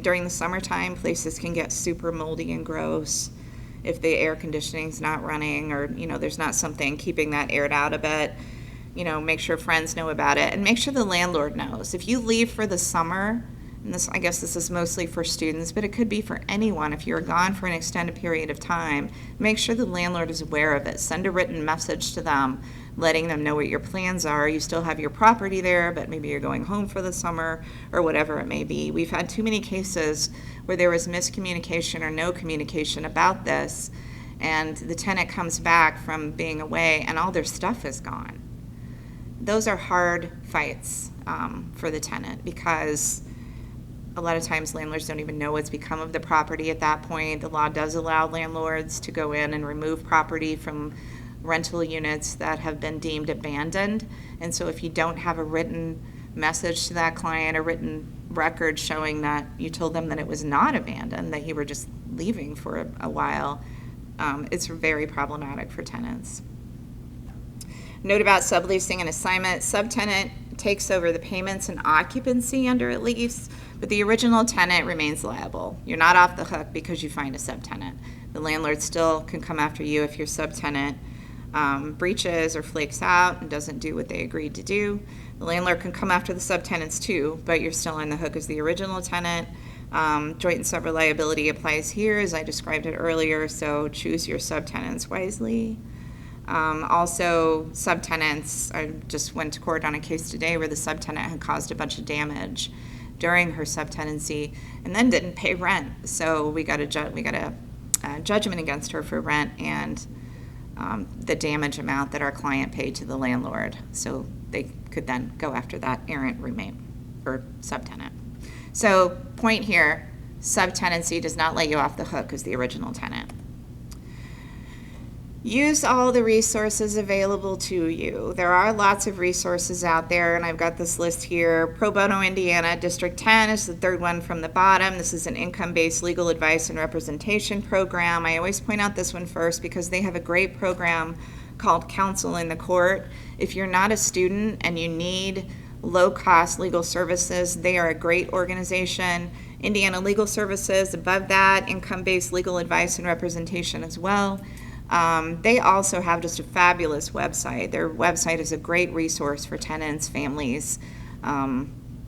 during the summertime, places can get super moldy and gross if the air conditioning's not running, or there's not something keeping that aired out a bit. Make sure friends know about it, and make sure the landlord knows. If you leave for the summer, and I guess this is mostly for students, but it could be for anyone. If you're gone for an extended period of time, make sure the landlord is aware of it. Send a written message to them, letting them know what your plans are. You still have your property there, but maybe you're going home for the summer, or whatever it may be. We've had too many cases where there was miscommunication or no communication about this, and the tenant comes back from being away and all their stuff is gone. Those are hard fights for the tenant, because a lot of times landlords don't even know what's become of the property at that point. The law does allow landlords to go in and remove property from rental units that have been deemed abandoned. And so if you don't have a written message to that client, a written record showing that you told them that it was not abandoned, that you were just leaving for a while, it's very problematic for tenants. Note about subleasing and assignment. Subtenant takes over the payments and occupancy under a lease, but the original tenant remains liable. You're not off the hook because you find a subtenant. The landlord still can come after you if your subtenant breaches or flakes out and doesn't do what they agreed to do. The landlord can come after the subtenants too, but you're still on the hook as the original tenant. Joint and several liability applies here, as I described it earlier, so choose your subtenants wisely. Also, subtenants, I just went to court on a case today where the subtenant had caused a bunch of damage during her subtenancy and then didn't pay rent. So we got a judgment against her for rent and the damage amount that our client paid to the landlord. So they could then go after that errant roommate or subtenant. So point here, subtenancy does not let you off the hook as the original tenant. Use all the resources available to you. There are lots of resources out there, and I've got this list here. Pro Bono Indiana, District 10 is the third one from the bottom. This is an income-based legal advice and representation program. I always point out this one first because they have a great program called Counsel in the Court. If you're not a student and you need low-cost legal services, they are a great organization. Indiana Legal Services, above that, income-based legal advice and representation as well. They also have just a fabulous website. Their website is a great resource for tenants, families,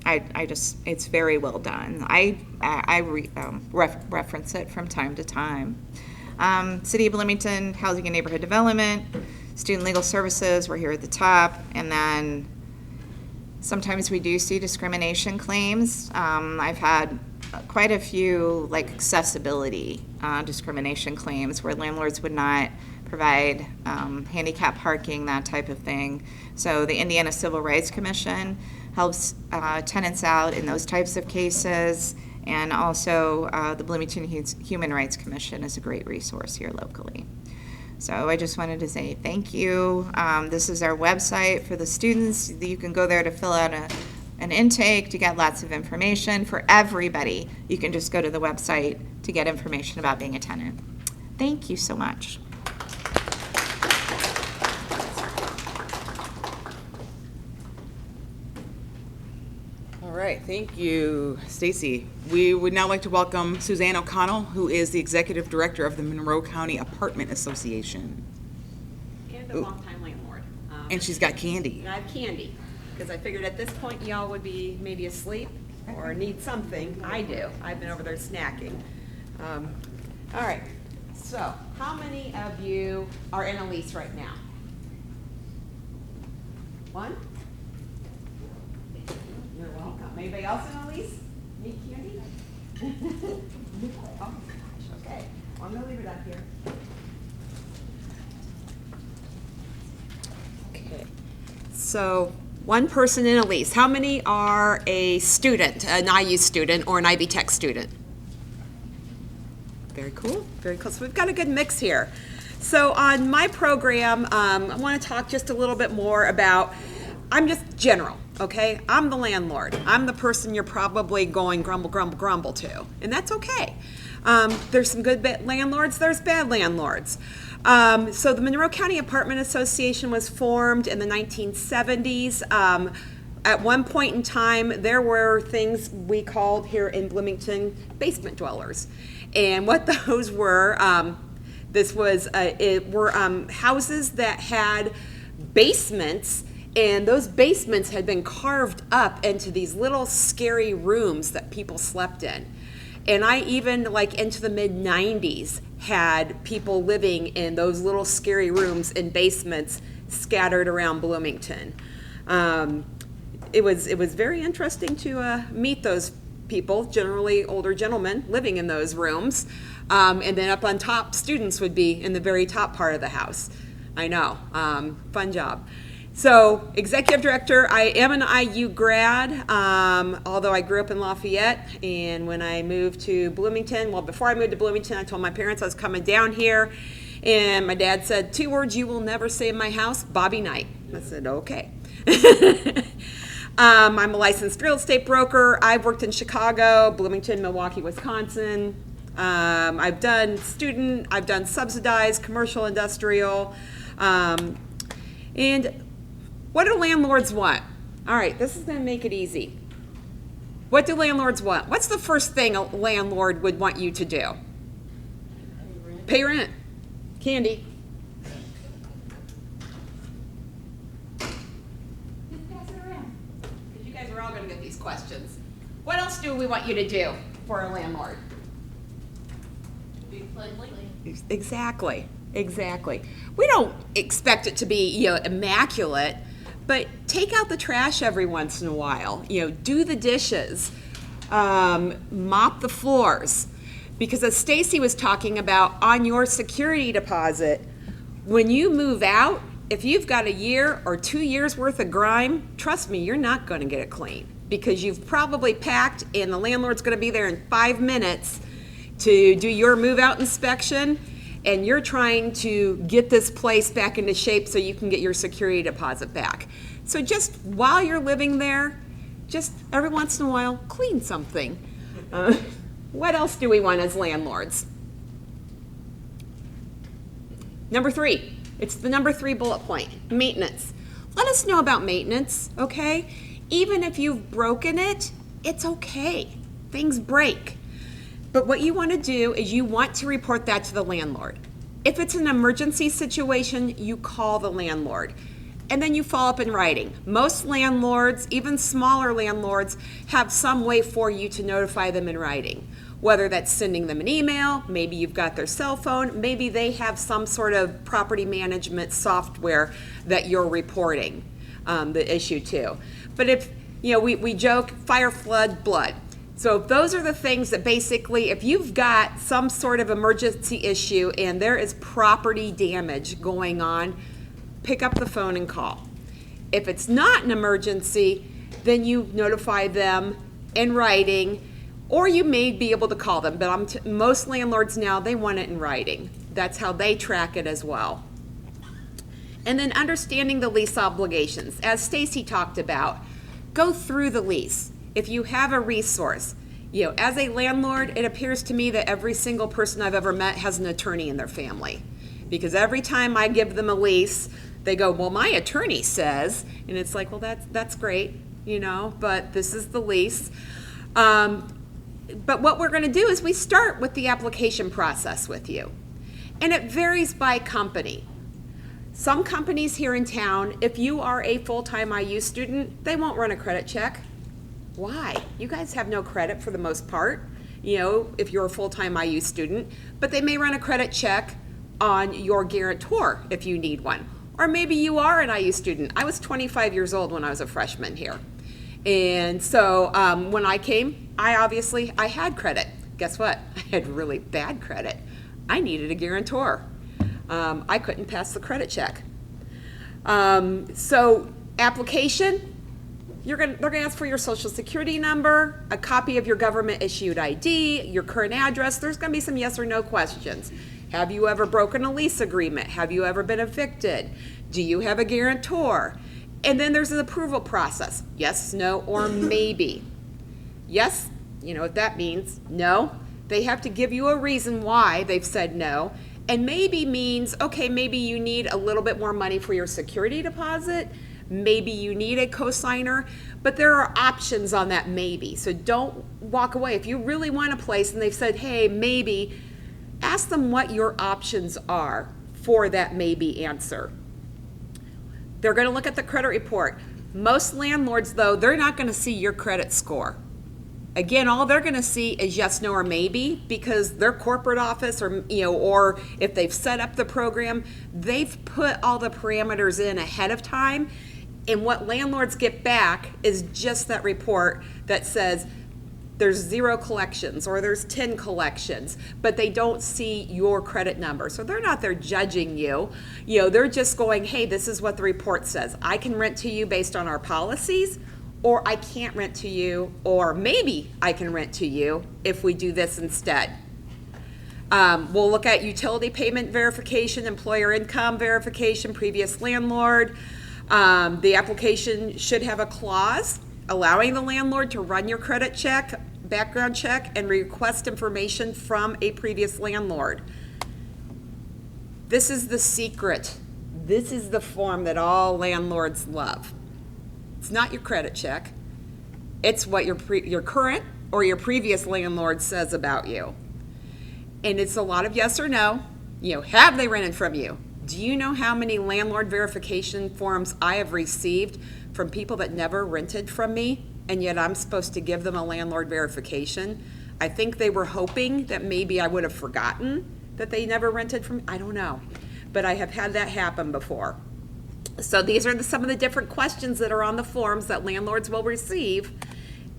it's very well done. Reference it from time to time. City of Bloomington, Housing and Neighborhood Development, Student Legal Services, we're here at the top, and then sometimes we do see discrimination claims. I've had quite a few like accessibility discrimination claims where landlords would not provide handicap parking, that type of thing. So the Indiana Civil Rights Commission helps tenants out in those types of cases, and also the Bloomington Human Rights Commission is a great resource here locally. So I just wanted to say thank you. This is our website for the students. You can go there to fill out an intake, to get lots of information. For everybody, you can just go to the website to get information about being a tenant. Thank you so much. All right, thank you, Stacy. We would now like to welcome Suzanne O'Connell, who is the Executive Director of the Monroe County Apartment Association. And a longtime landlord. And she's got candy. And I have candy, because I figured at this point y'all would be maybe asleep or need something. I do. I've been over there snacking. All right, so how many of you are in a lease right now? One? You're welcome. Anybody else in a lease? Need candy? Oh my gosh, okay. Well, I'm gonna leave it up here. Okay. So, one person in a lease. How many are a student, an IU student or an Ivy Tech student? Very cool, very cool. So we've got a good mix here. So on my program, I want to talk just a little bit more about, I'm just general, okay? I'm the landlord. I'm the person you're probably going grumble, grumble, grumble to, and that's okay. There's some good landlords, there's bad landlords. So the Monroe County Apartment Association was formed in the 1970s. At one point in time, there were things we called here in Bloomington basement dwellers. And what those were, were houses that had basements, and those basements had been carved up into these little scary rooms that people slept in. And I even, like into the mid-90s, had people living in those little scary rooms in basements scattered around Bloomington. It was very interesting to meet those people, generally older gentlemen, living in those rooms. And then up on top, students would be in the very top part of the house. I know, fun job. So, executive director, I am an IU grad, although I grew up in Lafayette, and when I moved to Bloomington, well, before I moved to Bloomington, I told my parents I was coming down here, and my dad said, 2 words you will never say in my house, Bobby Knight. I said, okay. I'm a licensed real estate broker. I've worked in Chicago, Bloomington, Milwaukee, Wisconsin. I've done student, I've done subsidized, commercial, industrial. And what do landlords want? All right, this is going to make it easy. What do landlords want? What's the first thing a landlord would want you to do? Pay rent. Candy. You guys are all going to get these questions. What else do we want you to do for a landlord? Be friendly. Exactly. We don't expect it to be, immaculate, but take out the trash every once in a while. Do the dishes, mop the floors, because as Stacy was talking about, on your security deposit, when you move out, if you've got a year or 2 years worth of grime, trust me, you're not going to get it clean, because you've probably packed and the landlord's going to be there in 5 minutes to do your move out inspection, and you're trying to get this place back into shape so you can get your security deposit back. So just while you're living there, just every once in a while, clean something. What else do we want as landlords? Number 3, it's the number 3 bullet point, maintenance. Let us know about maintenance, okay? Even if you've broken it, it's okay. Things break. But what you want to do is you want to report that to the landlord. If it's an emergency situation, you call the landlord. and then you follow up in writing. Most landlords, even smaller landlords, have some way for you to notify them in writing. Whether that's sending them an email, maybe you've got their cell phone, maybe they have some sort of property management software that you're reporting the issue to. But if, we joke, fire, flood, blood. So those are the things that basically, if you've got some sort of emergency issue and there is property damage going on, pick up the phone and call. If it's not an emergency, then you notify them in writing, or you may be able to call them, but most landlords now, they want it in writing. That's how they track it as well. And then understanding the lease obligations. As Stacy talked about, go through the lease. If you have a resource, as a landlord, it appears to me that every single person I've ever met has an attorney in their family. Because every time I give them a lease, they go, well, my attorney says, and it's like, well, that's great, but this is the lease. But what we're going to do is we start with the application process with you. And it varies by company. Some companies here in town, if you are a full-time IU student, they won't run a credit check. Why? You guys have no credit for the most part, if you're a full-time IU student, but they may run a credit check on your guarantor if you need one. Or maybe you are an IU student. I was 25 years old when I was a freshman here. And so when I came, I had credit. Guess what? I had really bad credit. I needed a guarantor. I couldn't pass the credit check. So application, they're gonna ask for your social security number, a copy of your government issued ID, your current address. There's gonna be some yes or no questions. Have you ever broken a lease agreement? Have you ever been evicted? Do you have a guarantor? And then there's an approval process. Yes, no, or maybe. Yes, what that means. No, they have to give you a reason why they've said no. And maybe means, okay, maybe you need a little bit more money for your security deposit. Maybe you need a cosigner. But there are options on that maybe. So don't walk away. If you really want a place and they've said, hey, maybe, ask them what your options are for that maybe answer. They're going to look at the credit report. Most landlords, though, they're not going to see your credit score. Again, all they're going to see is yes, no, or maybe, because their corporate office or if they've set up the program, they've put all the parameters in ahead of time. And what landlords get back is just that report that says there's 0 collections or there's 10 collections, but they don't see your credit number. So they're not there judging you. They're just going, hey, this is what the report says. I can rent to you based on our policies, or I can't rent to you, or maybe I can rent to you if we do this instead. We'll look at utility payment verification, employer income verification, previous landlord. The application should have a clause allowing the landlord to run your credit check, background check, and request information from a previous landlord. This is the secret. This is the form that all landlords love. It's not your credit check. It's what your current or your previous landlord says about you. And it's a lot of yes or no. Have they rented from you? Do you know how many landlord verification forms I have received from people that never rented from me, and yet I'm supposed to give them a landlord verification? I think they were hoping that maybe I would have forgotten that they never rented from me. I don't know, but I have had that happen before. So these are some of the different questions that are on the forms that landlords will receive,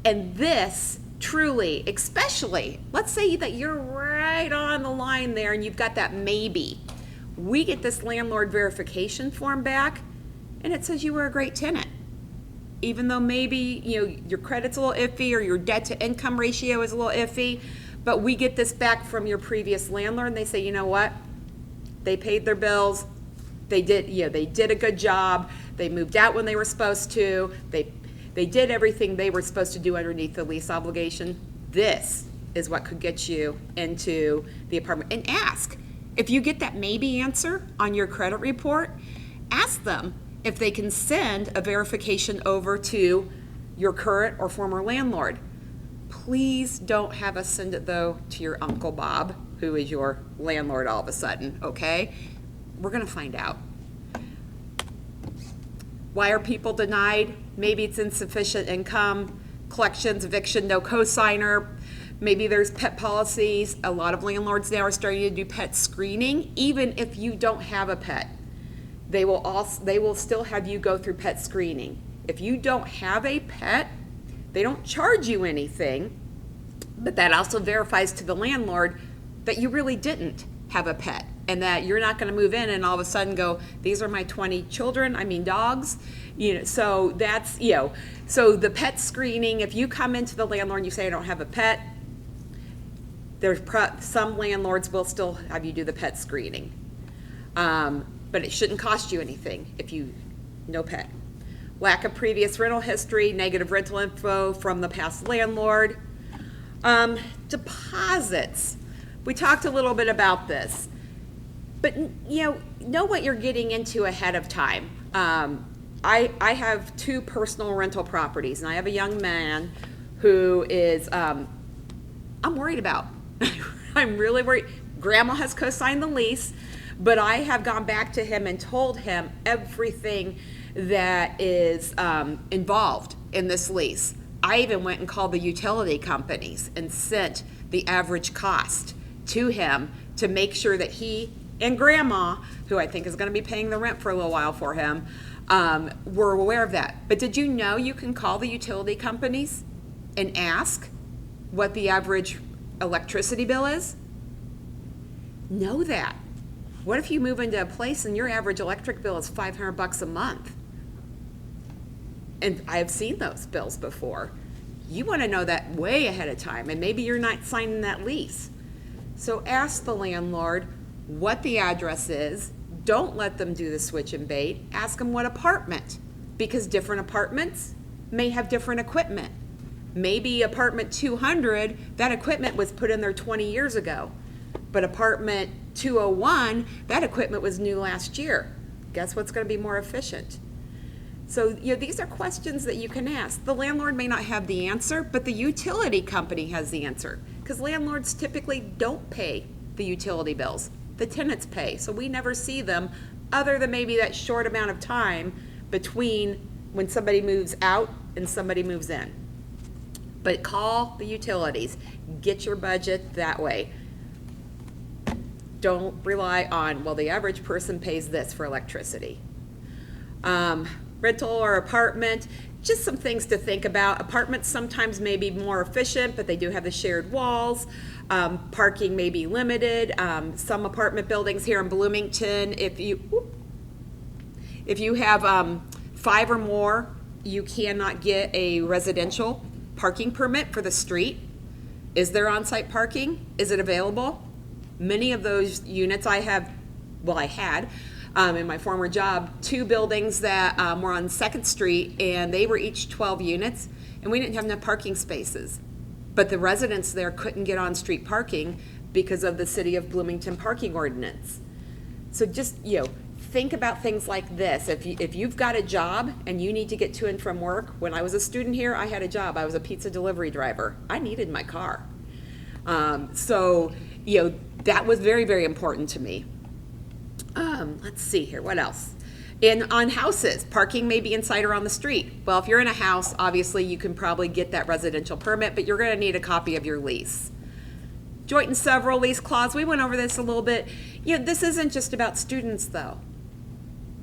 and this truly, especially, let's say that you're right on the line there and you've got that maybe. We get this landlord verification form back, and it says you were a great tenant. Even though maybe your credit's a little iffy or your debt to income ratio is a little iffy, but we get this back from your previous landlord and they say, you know what? They paid their bills. They did a good job. They moved out when they were supposed to. They did everything they were supposed to do underneath the lease obligation. This is what could get you into the apartment. And ask, if you get that maybe answer on your credit report, ask them if they can send a verification over to your current or former landlord. Please don't have us send it, though, to your Uncle Bob, who is your landlord all of a sudden, okay? We're going to find out. Why are people denied? Maybe it's insufficient income, collections, eviction, no cosigner. Maybe there's pet policies. A lot of landlords now are starting to do pet screening, even if you don't have a pet. They will still have you go through pet screening. If you don't have a pet, they don't charge you anything, but that also verifies to the landlord that you really didn't have a pet, and that you're not going to move in and all of a sudden go, these are my 20 children, dogs. So that's, so the pet screening, if you come into the landlord and you say, I don't have a pet, some landlords will still have you do the pet screening. But it shouldn't cost you anything if no pet. Lack of previous rental history, negative rental info from the past landlord. Deposits. We talked a little bit about this. But, know what you're getting into ahead of time. I have 2 personal rental properties, and I have a young man who is, I'm worried about. I'm really worried. Grandma has co-signed the lease, but I have gone back to him and told him everything that is involved in this lease. I even went and called the utility companies and sent the average cost to him to make sure that he and Grandma, who I think is going to be paying the rent for a little while for him, were aware of that. But did you know you can call the utility companies and ask what the average electricity bill is? Know that. What if you move into a place and your average electric bill is $500 a month? And I've seen those bills before. You want to know that way ahead of time, and maybe you're not signing that lease. So ask the landlord what the address is. Don't let them do the switch and bait. Ask them what apartment, because different apartments may have different equipment. Maybe apartment 200, that equipment was put in there 20 years ago. But apartment 201, that equipment was new last year. Guess what's going to be more efficient? So these are questions that you can ask. The landlord may not have the answer, but the utility company has the answer, because landlords typically don't pay the utility bills. The tenants pay, so we never see them other than maybe that short amount of time between when somebody moves out and somebody moves in. But call the utilities. Get your budget that way. Don't rely on, well, the average person pays this for electricity. Rental or apartment, just some things to think about. Apartments sometimes may be more efficient, but they do have the shared walls. Parking may be limited. Some apartment buildings here in Bloomington, if you have 5 or more, you cannot get a residential parking permit for the street. Is there on-site parking? Is it available? Many of those units I had in my former job, 2 buildings that were on 2nd Street, and they were each 12 units, and we didn't have enough parking spaces. But the residents there couldn't get on-street parking because of the City of Bloomington parking ordinance. So just, think about things like this. If you've got a job and you need to get to and from work, when I was a student here, I had a job. I was a pizza delivery driver. I needed my car. So that was very, very important to me. Let's see here, what else? And on houses, parking may be inside or on the street. Well, if you're in a house, obviously you can probably get that residential permit, but you're going to need a copy of your lease. Joint and several lease clause, we went over this a little bit. This isn't just about students though.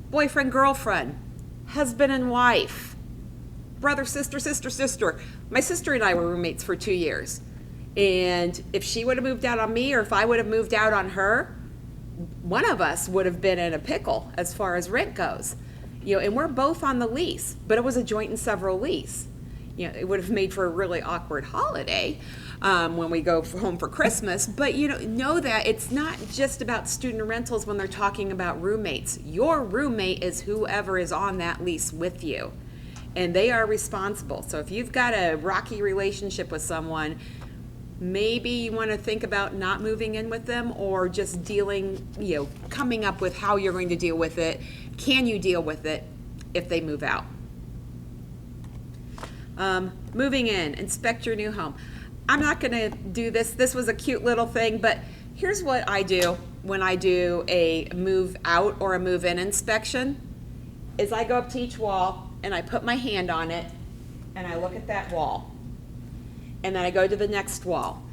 Boyfriend, girlfriend, husband and wife, brother, sister, sister, sister. My sister and I were roommates for 2 years. And if she would have moved out on me, or if I would have moved out on her, one of us would have been in a pickle as far as rent goes. And we're both on the lease, but it was a joint and several lease. It would have made for a really awkward holiday when we go home for Christmas. But know that it's not just about student rentals when they're talking about roommates. Your roommate is whoever is on that lease with you, and they are responsible. So if you've got a rocky relationship with someone, maybe you want to think about not moving in with them, or just coming up with how you're going to deal with it. Can you deal with it if they move out? Moving in, inspect your new home. I'm not going to do this. This was a cute little thing, but here's what I do when I do a move out or a move in inspection. is I go up to each wall and I put my hand on it and I look at that wall. And then I go to the next wall.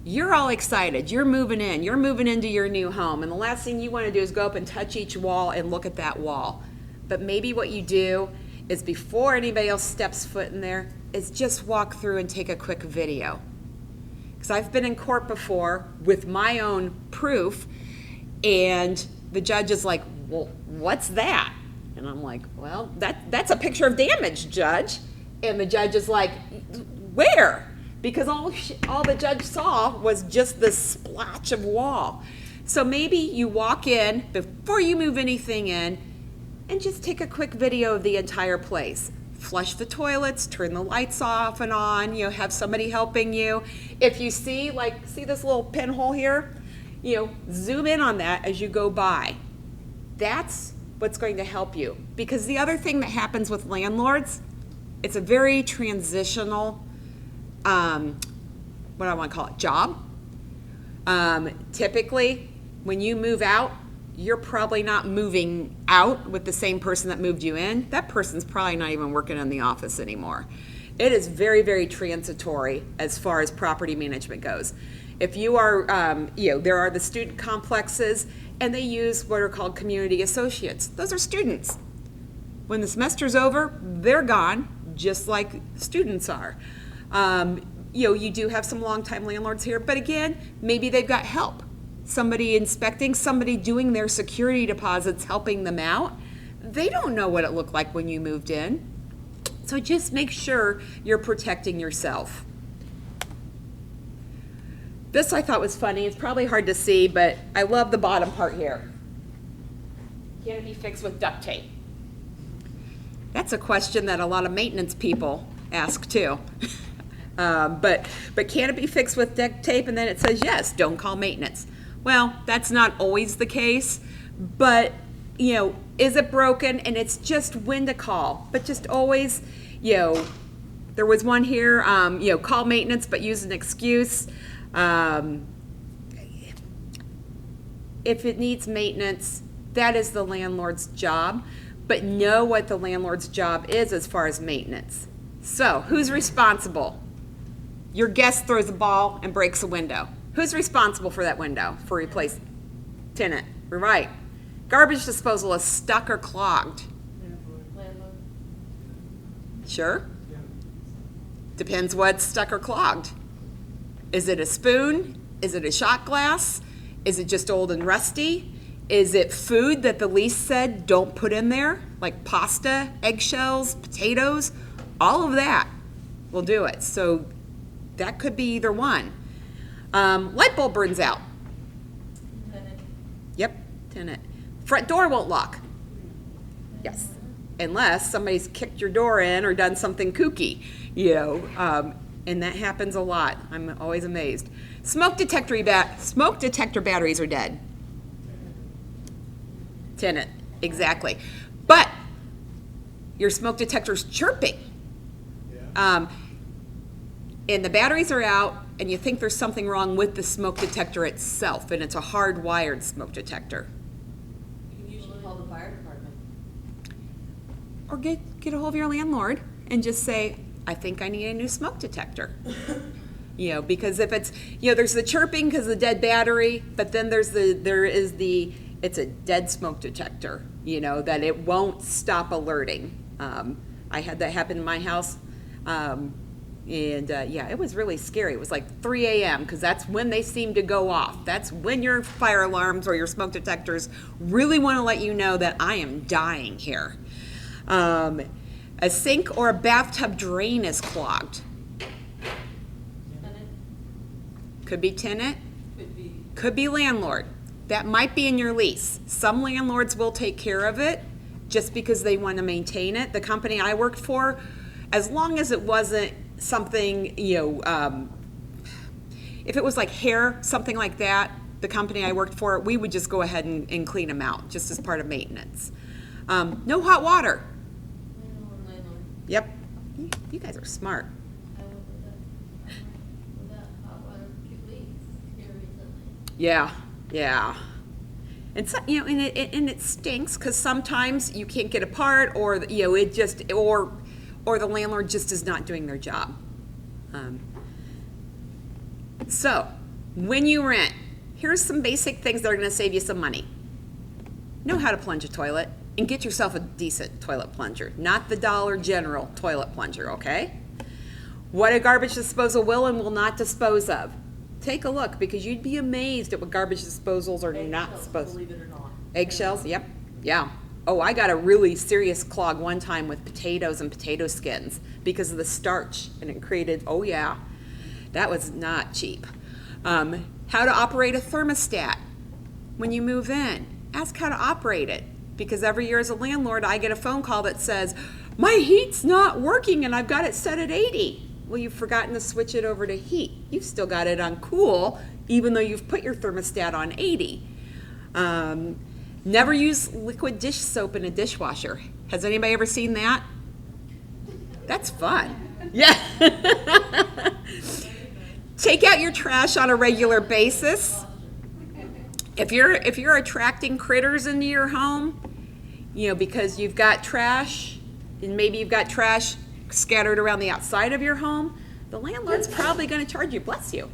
You're all excited. You're moving in. You're moving into your new home. And the last thing you want to do is go up and touch each wall and look at that wall. But maybe what you do is before anybody else steps foot in there is just walk through and take a quick video. Because I've been in court before with my own proof, and the judge is like, well, what's that? And I'm like, well, that's a picture of damage, Judge. And the judge is like, where? Because all the judge saw was just this splotch of wall. So maybe you walk in before you move anything in and just take a quick video of the entire place. Flush the toilets, turn the lights off and on, have somebody helping you. If you see this little pinhole here, zoom in on that as you go by. That's what's going to help you. Because the other thing that happens with landlords, it's a very transitional, what do I want to call it, job. Typically, when you move out, you're probably not moving out with the same person that moved you in. That person's probably not even working in the office anymore. It is very, very transitory as far as property management goes. If you are, there are the student complexes, and they use what are called community associates. Those are students. When the semester's over, they're gone, just like students are. You do have some longtime landlords here, but again, maybe they've got help. Somebody inspecting, somebody doing their security deposits, helping them out. They don't know what it looked like when you moved in. So just make sure you're protecting yourself. This I thought was funny. It's probably hard to see, but I love the bottom part here. Can it be fixed with duct tape? That's a question that a lot of maintenance people ask too. But can it be fixed with duct tape? And then it says yes, don't call maintenance. Well, that's not always the case, but is it broken? And it's just when to call. But just always, there was one here, call maintenance but use an excuse. If it needs maintenance, that is the landlord's job, but know what the landlord's job is as far as maintenance. So, who's responsible? Your guest throws a ball and breaks a window. Who's responsible for that window, for replacing? Tenant, we're right. Garbage disposal is stuck or clogged. Landlord. Sure. Depends what's stuck or clogged. Is it a spoon? Is it a shot glass? Is it just old and rusty? Is it food that the lease said don't put in there? Like pasta, eggshells, potatoes? All of that will do it. So that could be either one. Light bulb burns out. Tenant. Yep, tenant. Front door won't lock. Yes, unless somebody's kicked your door in or done something kooky, and that happens a lot. I'm always amazed. Smoke detector batteries are dead. Tenant, exactly. But your smoke detector's chirping. And the batteries are out, and you think there's something wrong with the smoke detector itself, and it's a hardwired smoke detector. You can usually call the fire department. Or get a hold of your landlord and just say, I think I need a new smoke detector. Because if it's, there's the chirping because of the dead battery, but then it's a dead smoke detector, that it won't stop alerting. I had that happen in my house. It was really scary. It was like 3 a.m. because that's when they seem to go off. That's when your fire alarms or your smoke detectors really want to let you know that I am dying here. A sink or a bathtub drain is clogged. Tenant. Could be tenant, Could be. landlord. That might be in your lease. Some landlords will take care of it just because they want to maintain it. The company I worked for, as long as it wasn't something, if it was like hair, something like that, the company I worked for, we would just go ahead and clean them out just as part of maintenance. No hot water. Landlord. Yep. You guys are smart. I went with that hot water 2 weeks here recently. Yeah. And so, and it stinks because sometimes you can't get a part, or it just or the landlord just is not doing their job. So when you rent, here's some basic things that are going to save you some money. Know how to plunge a toilet, and get yourself a decent toilet plunger, not the Dollar General toilet plunger, okay? What a garbage disposal will and will not dispose of. Take a look, because you'd be amazed at what garbage disposals are not supposed to. Believe it or not. Eggshells, yep, yeah. Oh, I got a really serious clog one time with potatoes and potato skins because of the starch, and it created, oh yeah, that was not cheap. How to operate a thermostat when you move in. Ask how to operate it, because every year as a landlord, I get a phone call that says, my heat's not working and I've got it set at 80. Well, you've forgotten to switch it over to heat. You've still got it on cool, even though you've put your thermostat on 80. Never use liquid dish soap in a dishwasher. Has anybody ever seen that? That's fun. Yeah. Take out your trash on a regular basis. If you're attracting critters into your home, because you've got trash, and maybe you've got trash scattered around the outside of your home, the landlord's probably going to charge you. Bless you.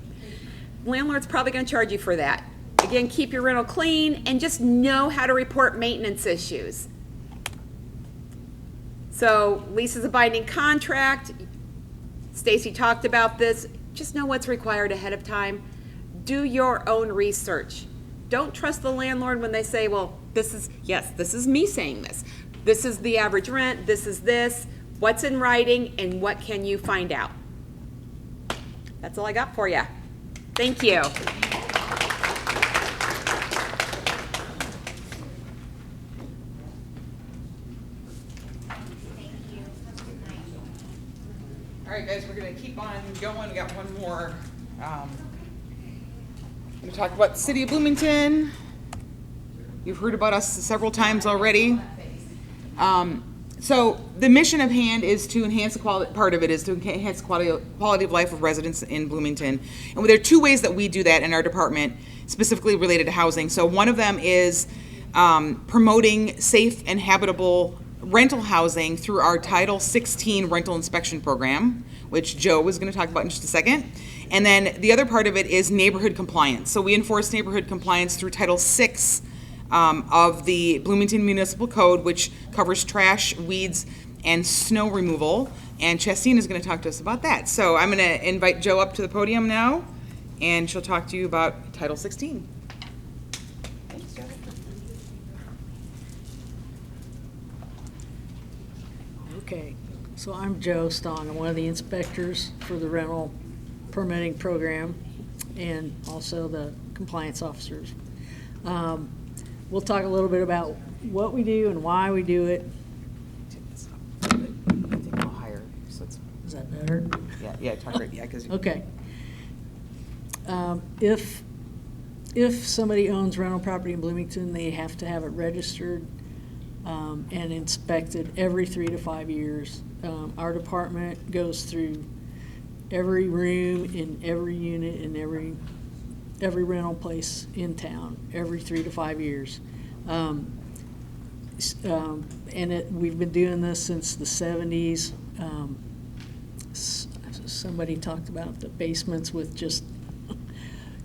Landlord's probably going to charge you for that. Again, keep your rental clean and just know how to report maintenance issues. So, lease is a binding contract. Stacy talked about this. Just know what's required ahead of time. Do your own research. Don't trust the landlord when they say, well, this is me saying this. This is the average rent, this is this, what's in writing, and what can you find out? That's all I got for you. Thank you. All right, guys, we're going to keep on going. We got one more. I'm going to talk about the city of Bloomington. You've heard about us several times already. So the mission of hand is to enhance the quality. Part of it is to enhance the quality of life of residents in Bloomington. And there are two ways that we do that in our department, specifically related to housing. So one of them is promoting safe and habitable rental housing through our Title 16 rental inspection program, which Joe was going to talk about in just a second. And then the other part of it is neighborhood compliance. So we enforce neighborhood compliance through Title 6 of the Bloomington Municipal Code, which covers trash, weeds, and snow removal. And Chastine is going to talk to us about that. So I'm going to invite Joe up to the podium now, and she'll talk to you about Title 16. Thanks, Joe. Okay, so I'm Joe Stong. I'm one of the inspectors for the rental permitting program and also the compliance officers. We'll talk a little bit about what we do and why we do it. I think I'll hire. So it's, Is that better? yeah, talk right. Yeah, because Okay. If somebody owns rental property in Bloomington, they have to have it registered and inspected every 3 to 5 years. Our department goes through every room in every unit in every rental place in town every 3 to 5 years. We've been doing this since the 70s. Somebody talked about the basements with just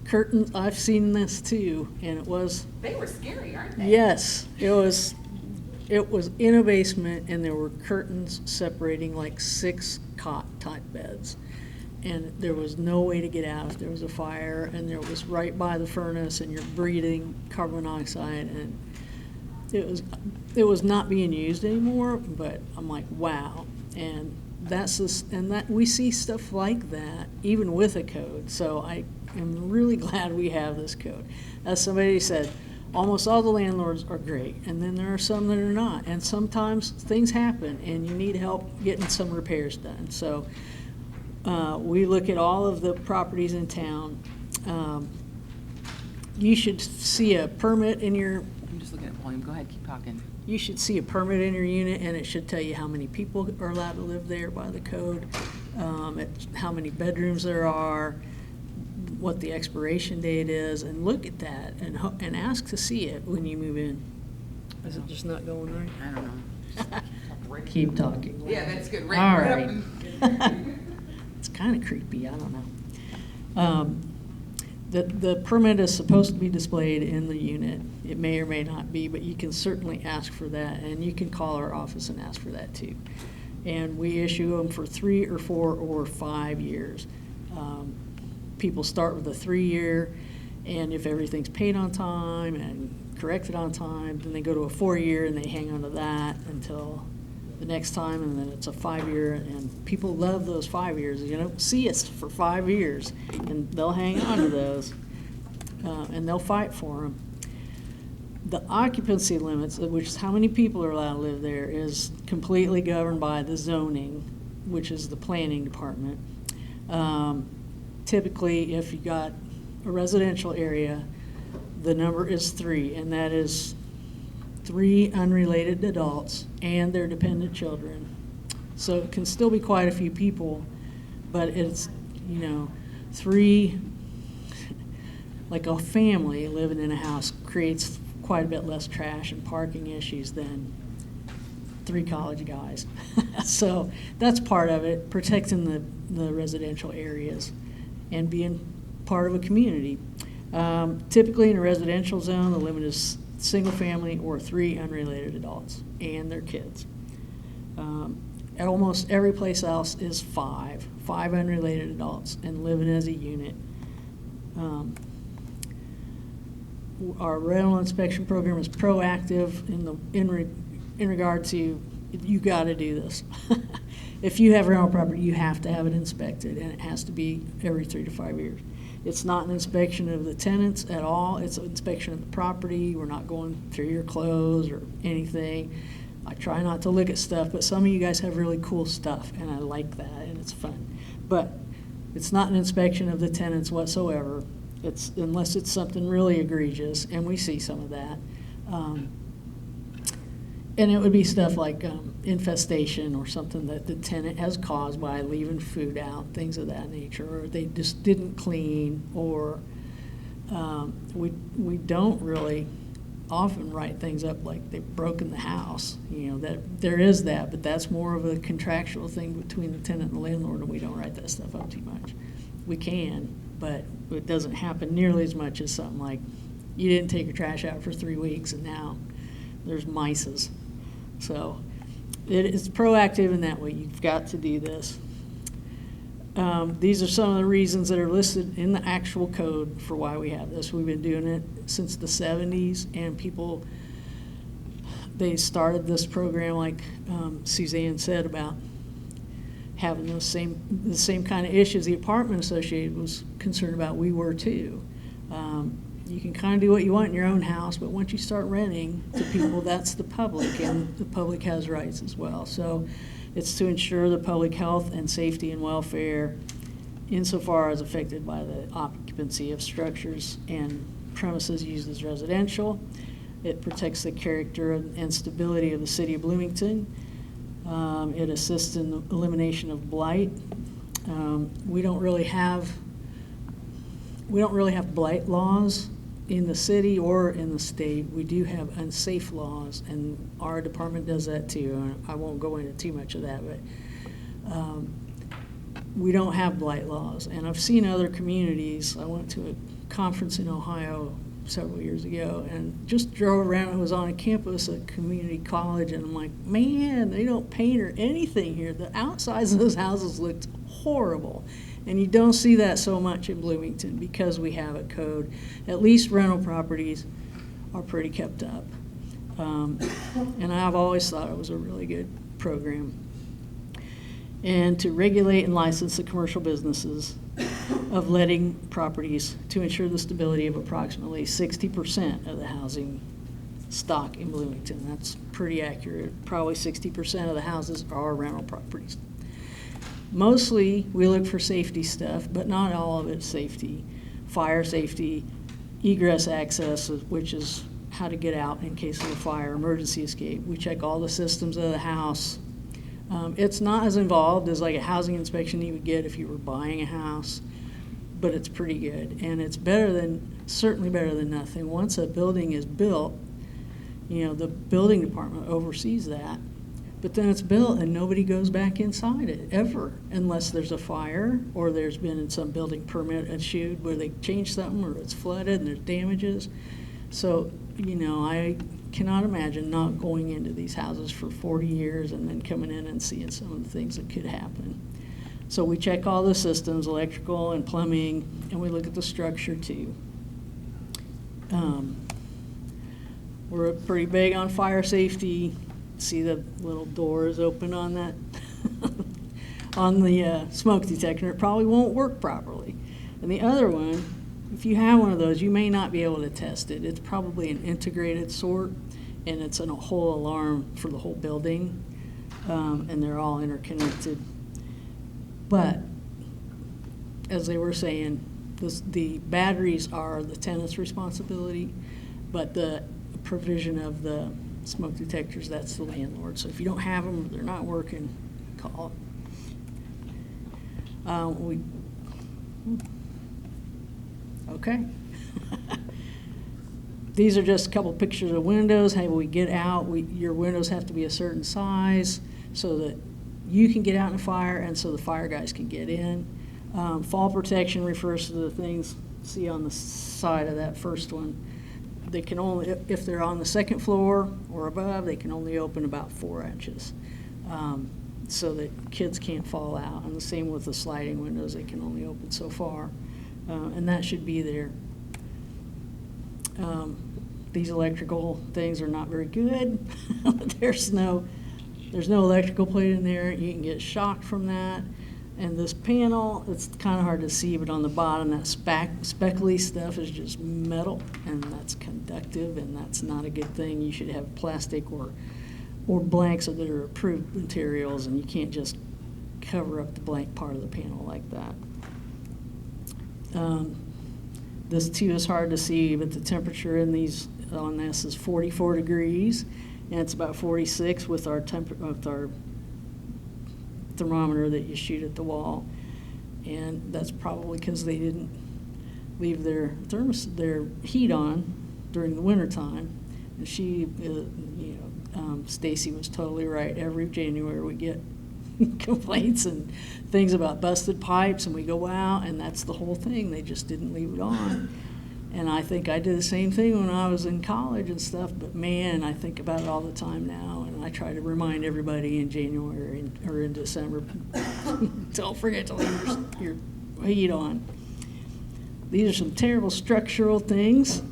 curtains. I've seen this too, and They were scary, aren't they? yes, it was in a basement, and there were curtains separating like 6 cot type beds. And there was no way to get out if there was a fire, and there was right by the furnace, and you're breathing carbon monoxide, and it was not being used anymore. But I'm like, wow, and that we see stuff like that even with a code. So I am really glad we have this code. As somebody said, almost all the landlords are great, and then there are some that are not, and sometimes things happen, and you need help getting some repairs done. So. We look at all of the properties in town. You should see a permit in your. I'm just looking at volume. Go ahead, keep talking. You should see a permit in your unit, and it should tell you how many people are allowed to live there by the code, how many bedrooms there are, what the expiration date is, and look at that, and ask to see it when you move in. Is it just not going right? I don't know. Keep talking. Yeah, that's good. All Right up right. It's kind of creepy, I don't know. The permit is supposed to be displayed in the unit. It may or may not be, but you can certainly ask for that, and you can call our office and ask for that too. And we issue them for 3 or 4 or 5 years. People start with a 3-year, and if everything's paid on time and corrected on time, then they go to a 4-year and they hang on to that until the next time, and then it's a 5-year, and people love those 5 years. You don't see us for 5 years, and they'll hang on to those, and they'll fight for them. The occupancy limits, which is how many people are allowed to live there, is completely governed by the zoning, which is the planning department. Typically, if you got a residential area, the number is 3, and that is 3 unrelated adults and their dependent children. So it can still be quite a few people, but it's, 3, like a family living in a house creates quite a bit less trash and parking issues than 3 college guys. So that's part of it, protecting the residential areas and being part of a community. Typically in a residential zone, the limit is single family or 3 unrelated adults and their kids. Almost every place else is 5 unrelated adults and living as a unit. Our rental inspection program is proactive in regard to, you got to do this. If you have rental property, you have to have it inspected, and it has to be every 3 to 5 years. It's not an inspection of the tenants at all. It's an inspection of the property. We're not going through your clothes or anything. I try not to look at stuff, but some of you guys have really cool stuff, and I like that, and it's fun. But it's not an inspection of the tenants whatsoever. Unless it's something really egregious, and we see some of that. And it would be stuff like infestation or something that the tenant has caused by leaving food out, things of that nature, or they just didn't clean, or we don't really often write things up like they've broken the house. That there is that, but that's more of a contractual thing between the tenant and the landlord, and we don't write that stuff up too much. We can, but it doesn't happen nearly as much as something like, you didn't take your trash out for 3 weeks and now there's mices. So it's proactive in that way. You've got to do this. These are some of the reasons that are listed in the actual code for why we have this. We've been doing it since the 70s, and people, they started this program like Suzanne said about having the same kind of issues the apartment association was concerned about. We were too. You can kind of do what you want in your own house, but once you start renting to people, that's the public, and the public has rights as well. So it's to ensure the public health and safety and welfare insofar as affected by the occupancy of structures and premises used as residential. It protects the character and stability of the city of Bloomington. It assists in the elimination of blight. We don't really have blight laws in the city or in the state. We do have unsafe laws, and our department does that too. And I won't go into too much of that, but we don't have blight laws. And I've seen other communities. I went to a conference in Ohio several years ago and just drove around. I was on a campus at community college, and I'm like, man, they don't paint or anything here. The outsides of those houses looked horrible. And you don't see that so much in Bloomington because we have a code. At least rental properties are pretty kept up. And I've always thought it was a really good program. And to regulate and license the commercial businesses of letting properties to ensure the stability of approximately 60% of the housing stock in Bloomington. That's pretty accurate. Probably 60% of the houses are rental properties. Mostly, we look for safety stuff, but not all of it's safety. Fire safety, egress access, which is how to get out in case of a fire, emergency escape. We check all the systems of the house. It's not as involved as like a housing inspection you would get if you were buying a house, but it's pretty good, and it's certainly better than nothing. Once a building is built, the building department oversees that, but then it's built and nobody goes back inside it ever, unless there's a fire or there's been some building permit issued where they change something or it's flooded and there's damages. So, I cannot imagine not going into these houses for 40 years and then coming in and seeing some of the things that could happen. So we check all the systems, electrical and plumbing, and we look at the structure too. We're pretty big on fire safety. See the little doors open on that on the smoke detector. It probably won't work properly. And the other one, if you have one of those, you may not be able to test it. It's probably an integrated sort, and it's a whole alarm for the whole building, and they're all interconnected. But as they were saying, the batteries are the tenant's responsibility, but the provision of the smoke detectors, that's the landlord. So if you don't have them, or they're not working, call it. Okay. These are just a couple pictures of windows. Hey, when we get out, your windows have to be a certain size so that you can get out in a fire and so the fire guys can get in. Fall protection refers to the things see on the side of that first one. They can only, if they're on the second floor or above, they can only open about 4 inches, so that kids can't fall out. And the same with the sliding windows, they can only open so far, and that should be there. These electrical things are not very good. There's no electrical plate in there. You can get shocked from that. And this panel, it's kind of hard to see, but on the bottom, that speckly stuff is just metal, and that's conductive, and that's not a good thing. You should have plastic or blanks that are approved materials, and you can't just cover up the blank part of the panel like that. This too is hard to see, but the temperature on this is 44 degrees, and it's about 46 with our thermometer that you shoot at the wall, and that's probably because they didn't leave their heat on during the winter time. And Stacy was totally right. Every January we get complaints and things about busted pipes, and we go out, and that's the whole thing. They just didn't leave it on. And I think I did the same thing when I was in college and stuff, but man, I think about it all the time now, and I try to remind everybody in January or in December, don't forget to leave your heat on. These are some terrible structural things.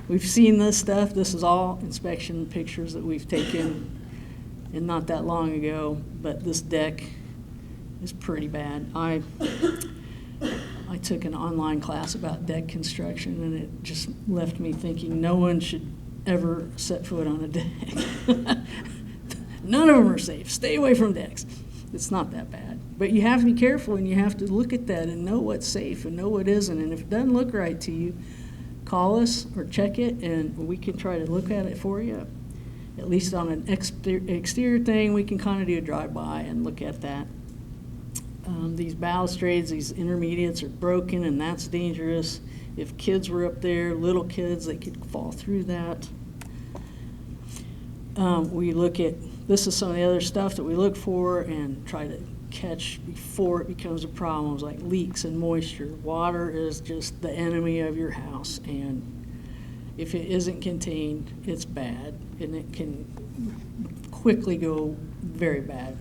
We've seen this stuff. This is all inspection pictures that we've taken, and not that long ago, but this deck is pretty bad. I took an online class about deck construction, and it just left me thinking no one should ever set foot on a deck. None of them are safe. Stay away from decks. It's not that bad. But you have to be careful, and you have to look at that and know what's safe and know what isn't. And if it doesn't look right to you, call us or check it, and we can try to look at it for you. At least on an exterior thing, we can kind of do a drive-by and look at that. These balustrades, these intermediates are broken, and that's dangerous. If kids were up there, little kids, they could fall through that. We look at, this is some of the other stuff that we look for and try to catch before it becomes a problem, like leaks and moisture. Water is just the enemy of your house, and if it isn't contained, it's bad, and it can quickly go very bad.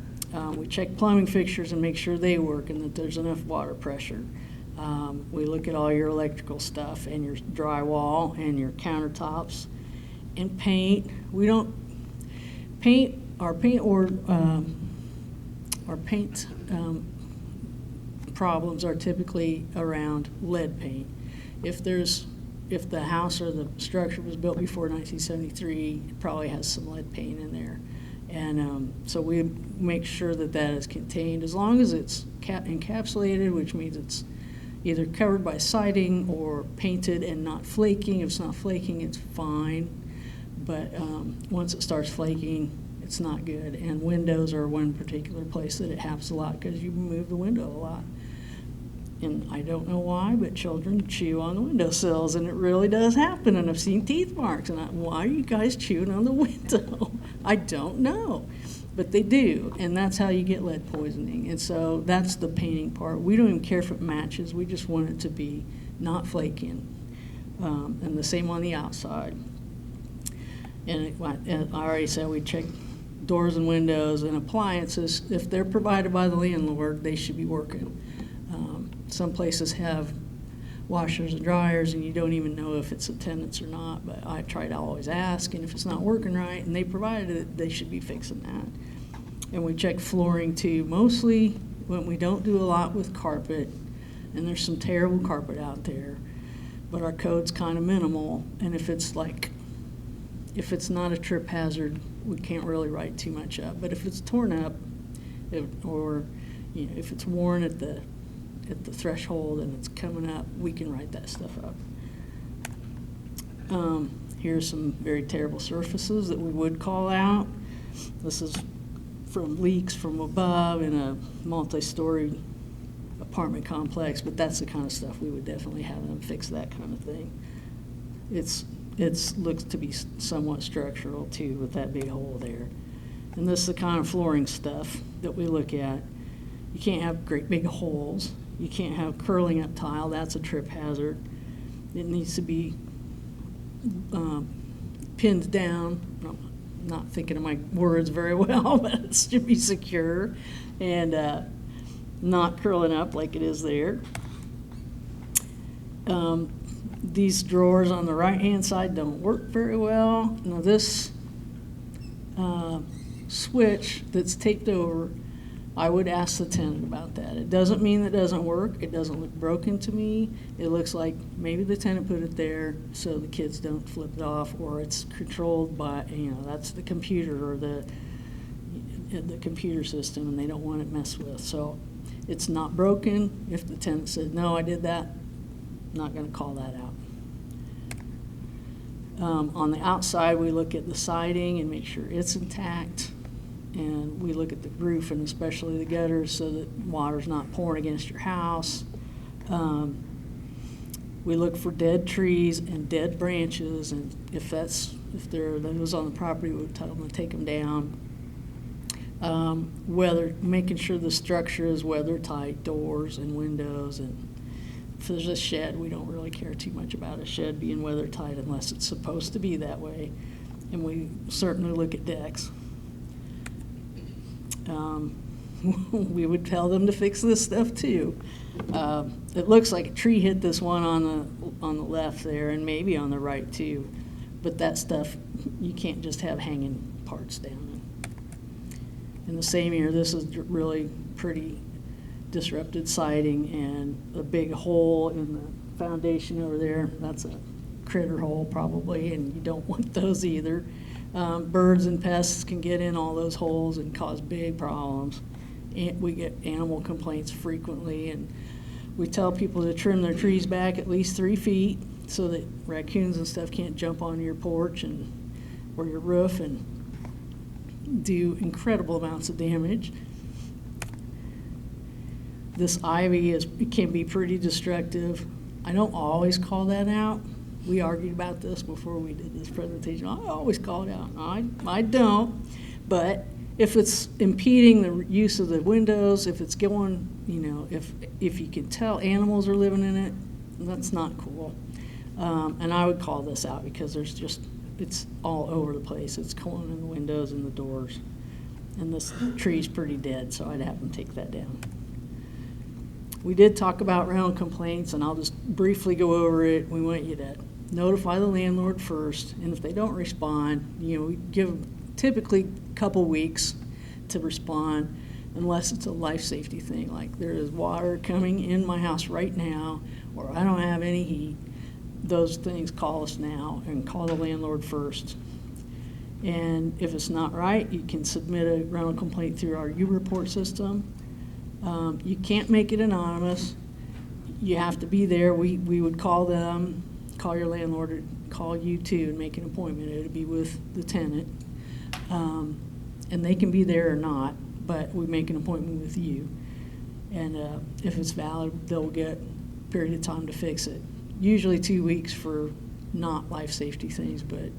We check plumbing fixtures and make sure they work and that there's enough water pressure. We look at all your electrical stuff and your drywall and your countertops and paint. We don't paint our paint problems are typically around lead paint. If the house or the structure was built before 1973, it probably has some lead paint in there. And so we make sure that that is contained as long as it's encapsulated, which means it's either covered by siding or painted and not flaking. If it's not flaking, it's fine. But once it starts flaking, it's not good. And windows are one particular place that it happens a lot because you move the window a lot. And I don't know why, but children chew on the windowsills, and it really does happen, and I've seen teeth marks, and why are you guys chewing on the window? I don't know, but they do, and that's how you get lead poisoning. And so that's the painting part. We don't even care if it matches, we just want it to be not flaking. And the same on the outside. And I already said we check doors and windows and appliances. If they're provided by the landlord, they should be working. Some places have washers and dryers, and you don't even know if it's a tenant's or not, but I try to always ask, and if it's not working right and they provided it, they should be fixing that. And we check flooring too, mostly when we don't do a lot with carpet, and there's some terrible carpet out there, but our code's kind of minimal, and if it's not a trip hazard, we can't really write too much up. But if it's torn up, or if it's worn at the threshold and it's coming up, we can write that stuff up. Here's some very terrible surfaces that we would call out. This is from leaks from above in a multi-story apartment complex, but that's the kind of stuff we would definitely have them fix, that kind of thing. It looks to be somewhat structural too, with that big hole there. And this is the kind of flooring stuff that we look at. You can't have great big holes. You can't have curling up tile. That's a trip hazard. It needs to be pinned down. I'm not thinking of my words very well, but it should be secure and not curling up like it is there. These drawers on the right-hand side don't work very well. Now this switch that's taped over, I would ask the tenant about that. It doesn't mean it doesn't work. It doesn't look broken to me. It looks like maybe the tenant put it there so the kids don't flip it off, or it's controlled by, that's the computer or the computer system, and they don't want it messed with. So it's not broken. If the tenant says, no, I did that, I'm not going to call that out. On the outside, we look at the siding and make sure it's intact. And we look at the roof and especially the gutters so that water's not pouring against your house. We look for dead trees and dead branches, and if there are those on the property, we would tell them to take them down. Making sure the structure is weather tight, doors and windows, and if there's a shed, we don't really care too much about a shed being weather tight unless it's supposed to be that way. And we certainly look at decks. We would tell them to fix this stuff too. It looks like a tree hit this one on the left there, and maybe on the right too. But that stuff, you can't just have hanging parts down. In the same year, this is really pretty disrupted siding, and a big hole in the foundation over there. That's a critter hole probably, and you don't want those either. Birds and pests can get in all those holes and cause big problems. And we get animal complaints frequently, and we tell people to trim their trees back at least 3 feet so that raccoons and stuff can't jump onto your porch or your roof and do incredible amounts of damage. This ivy can be pretty destructive. I don't always call that out. We argued about this before we did this presentation. I always call it out. I don't. But if it's impeding the use of the windows, if it's going, if you can tell animals are living in it, that's not cool. And I would call this out because it's all over the place. It's going in the windows and the doors. And this tree's pretty dead, so I'd have them take that down. We did talk about rental complaints, and I'll just briefly go over it. We want you to notify the landlord first, and if they don't respond, we give them typically a couple weeks to respond, unless it's a life safety thing, like there is water coming in my house right now, or I don't have any heat. Those things, call us now and call the landlord first. And if it's not right, you can submit a rental complaint through our U-Report system. You can't make it anonymous. You have to be there. We would call them, call your landlord, or call you too, and make an appointment. It would be with the tenant. And they can be there or not, but we make an appointment with you. And if it's valid, they'll get a period of time to fix it. Usually 2 weeks for not life safety things, but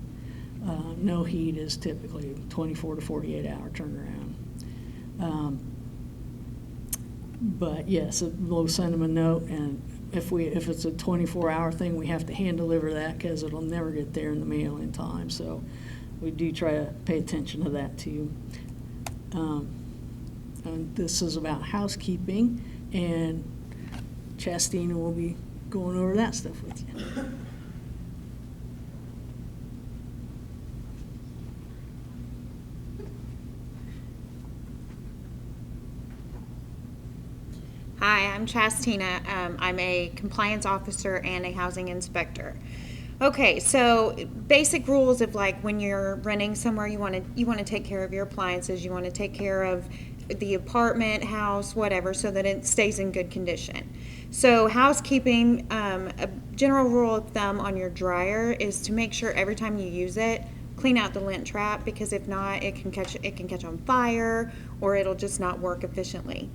no heat is typically 24 to 48 hour turnaround. But yes, we'll send them a note, and if it's a 24-hour thing, we have to hand deliver that because it'll never get there in the mail in time. So we do try to pay attention to that too. And this is about housekeeping, and Chastina will be going over that stuff with you. Hi, I'm Chastina. I'm a compliance officer and a housing inspector. Okay, so basic rules of like when you're renting somewhere, you want to take care of your appliances, you want to take care of the apartment, house, whatever, so that it stays in good condition. So housekeeping, a general rule of thumb on your dryer is to make sure every time you use it, clean out the lint trap, because if not, it can catch on fire, or it'll just not work efficiently.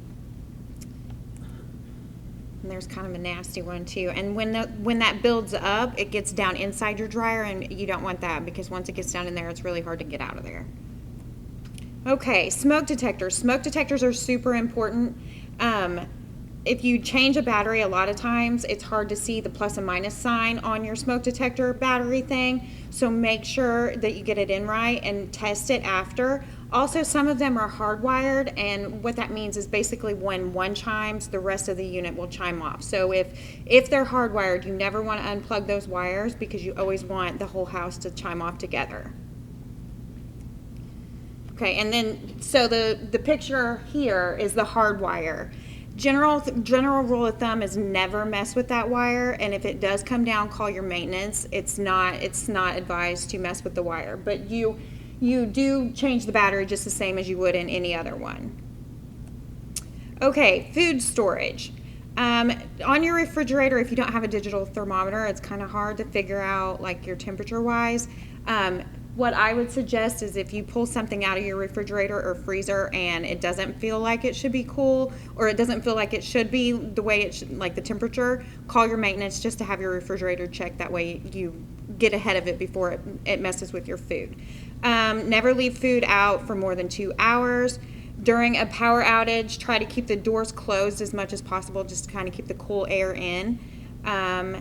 And there's kind of a nasty one too. And when that builds up, it gets down inside your dryer, and you don't want that, because once it gets down in there, it's really hard to get out of there. Okay, smoke detectors. Smoke detectors are super important. If you change a battery, a lot of times it's hard to see the plus and minus sign on your smoke detector battery thing. So make sure that you get it in right and test it after. Also, some of them are hardwired, and what that means is basically when one chimes, the rest of the unit will chime off. So if they're hardwired, you never want to unplug those wires, because you always want the whole house to chime off together. Okay, and then, so the picture here is the hard wire. General rule of thumb is never mess with that wire, and if it does come down, call your maintenance. It's not advised to mess with the wire, but you do change the battery just the same as you would in any other one. Okay, food storage. On your refrigerator, if you don't have a digital thermometer, it's kind of hard to figure out like your temperature wise. What I would suggest is if you pull something out of your refrigerator or freezer and it doesn't feel like it should be cool, or it doesn't feel like it should be the way it should, like the temperature, call your maintenance just to have your refrigerator checked. That way you get ahead of it before it messes with your food. Never leave food out for more than 2 hours. During a power outage, try to keep the doors closed as much as possible, just to kind of keep the cool air in.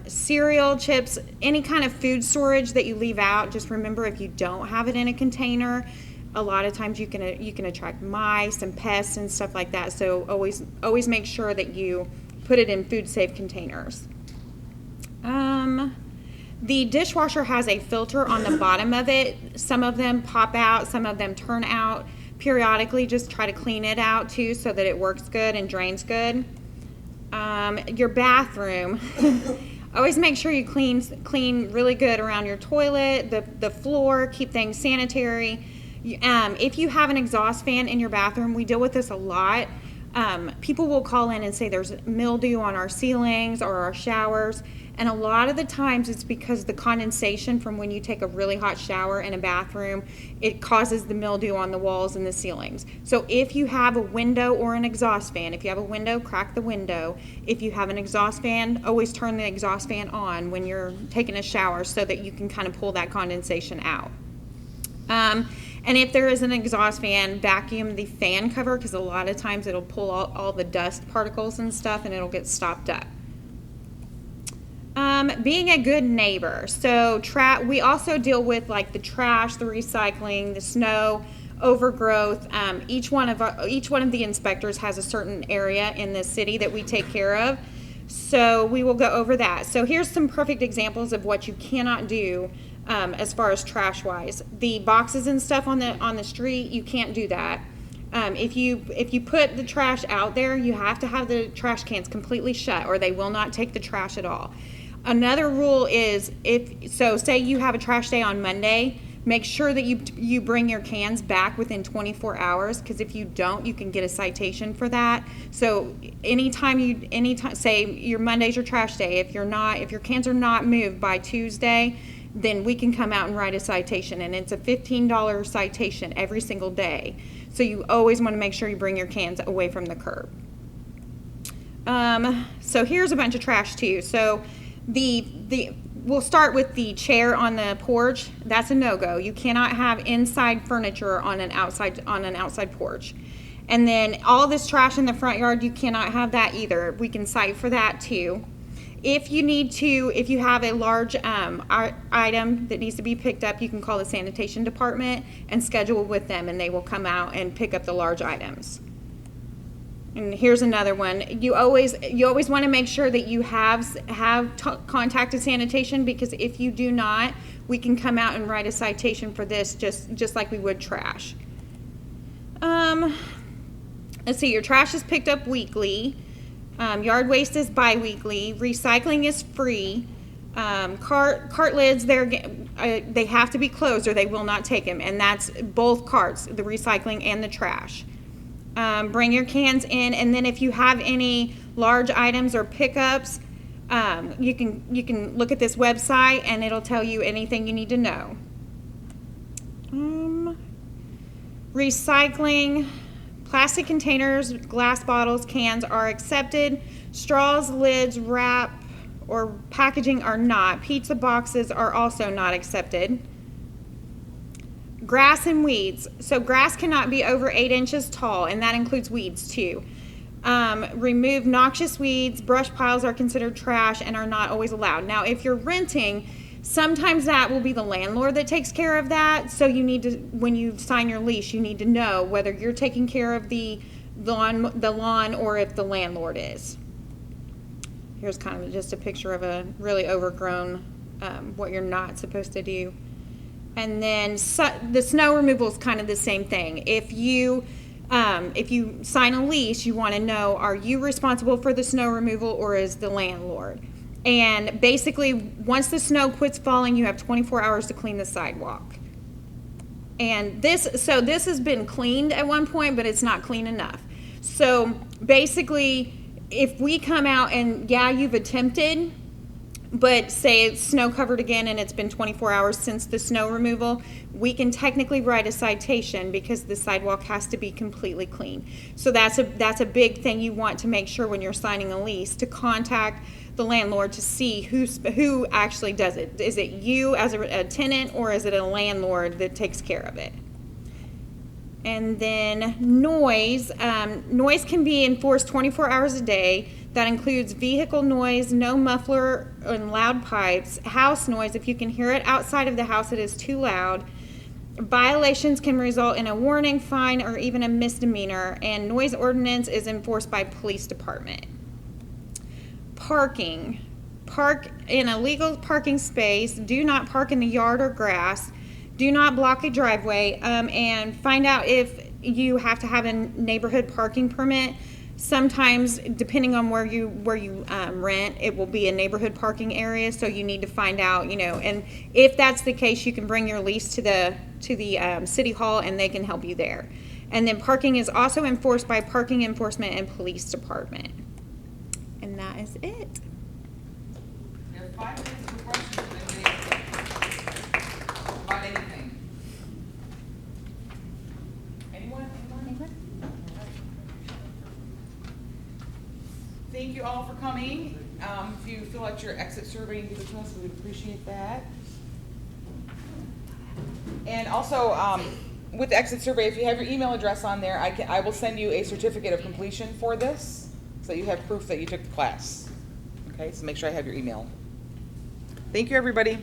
Cereal, chips, any kind of food storage that you leave out, just remember, if you don't have it in a container, a lot of times you can attract mice and pests and stuff like that. So always make sure that you put it in food safe containers. The dishwasher has a filter on the bottom of it. Some of them pop out, some of them turn out. Periodically, just try to clean it out too, so that it works good and drains good. Your bathroom, always make sure you clean really good around your toilet, the floor, keep things sanitary. If you have an exhaust fan in your bathroom, we deal with this a lot. People will call in and say there's mildew on our ceilings or our showers, and a lot of the times it's because the condensation from when you take a really hot shower in a bathroom, it causes the mildew on the walls and the ceilings. So if you have a window or an exhaust fan, if you have a window, crack the window. If you have an exhaust fan, always turn the exhaust fan on when you're taking a shower, so that you can kind of pull that condensation out. And if there is an exhaust fan, vacuum the fan cover, because a lot of times it'll pull all the dust particles and stuff, and it'll get stopped up. Being a good neighbor. So we also deal with like the trash, the recycling, the snow, overgrowth. Each one of the inspectors has a certain area in the city that we take care of. So we will go over that. So here's some perfect examples of what you cannot do as far as trash wise. The boxes and stuff on the street, you can't do that. If you put the trash out there, you have to have the trash cans completely shut, or they will not take the trash at all. Another rule is, say you have a trash day on Monday, make sure that you bring your cans back within 24 hours, because if you don't, you can get a citation for that. So anytime say your Monday's your trash day, if your cans are not moved by Tuesday, then we can come out and write a citation, and it's a $15 citation every single day. So you always want to make sure you bring your cans away from the curb. So here's a bunch of trash too. So we'll start with the chair on the porch. That's a no-go. You cannot have inside furniture on an outside porch. And then all this trash in the front yard, you cannot have that either. We can cite for that too. If you have a large item that needs to be picked up, you can call the sanitation department and schedule with them, and they will come out and pick up the large items. And here's another one. You always want to make sure that you have contacted sanitation, because if you do not, we can come out and write a citation for this just like we would trash. Let's see, your trash is picked up weekly. Yard waste is bi-weekly. Recycling is free. Cart lids, they have to be closed or they will not take them. And that's both carts, the recycling and the trash. Bring your cans in, and then if you have any large items or pickups, you can look at this website and it'll tell you anything you need to know. Recycling. Plastic containers, glass bottles, cans are accepted. Straws, lids, wrap, or packaging are not. Pizza boxes are also not accepted. Grass and weeds. So grass cannot be over 8 inches tall, and that includes weeds too. Remove noxious weeds. Brush piles are considered trash and are not always allowed. Now, if you're renting, sometimes that will be the landlord that takes care of that. So you need to, when you sign your lease, you need to know whether you're taking care of the lawn or if the landlord is. Here's kind of just a picture of a really overgrown, what you're not supposed to do. And then the snow removal is kind of the same thing. If you sign a lease, you want to know, are you responsible for the snow removal or is the landlord? And basically, once the snow quits falling, you have 24 hours to clean the sidewalk. And this has been cleaned at one point, but it's not clean enough. So basically, if we come out and, yeah, you've attempted, but say it's snow covered again and it's been 24 hours since the snow removal, we can technically write a citation because the sidewalk has to be completely clean. So that's a big thing you want to make sure when you're signing a lease, to contact the landlord to see who actually does it. Is it you as a tenant, or is it a landlord that takes care of it? And then noise. Noise can be enforced 24 hours a day. That includes vehicle noise, no muffler and loud pipes, house noise. If you can hear it outside of the house, it is too loud. Violations can result in a warning, fine, or even a misdemeanor, and noise ordinance is enforced by police department. Parking. Park in a legal parking space. Do not park in the yard or grass. Do not block a driveway, and find out if you have to have a neighborhood parking permit. Sometimes, depending on where you rent, it will be a neighborhood parking area, so you need to find out, and if that's the case, you can bring your lease to the city hall and they can help you there. And then parking is also enforced by parking enforcement and police department. And that is it. You have 5 minutes for questions about anything. Anyone? Thank you all for coming. If you fill out your exit survey and give it to us, we would appreciate that. And also, with the exit survey, if you have your email address on there, I will send you a certificate of completion for this, so you have proof that you took the class. Okay, so make sure I have your email. Thank you, everybody.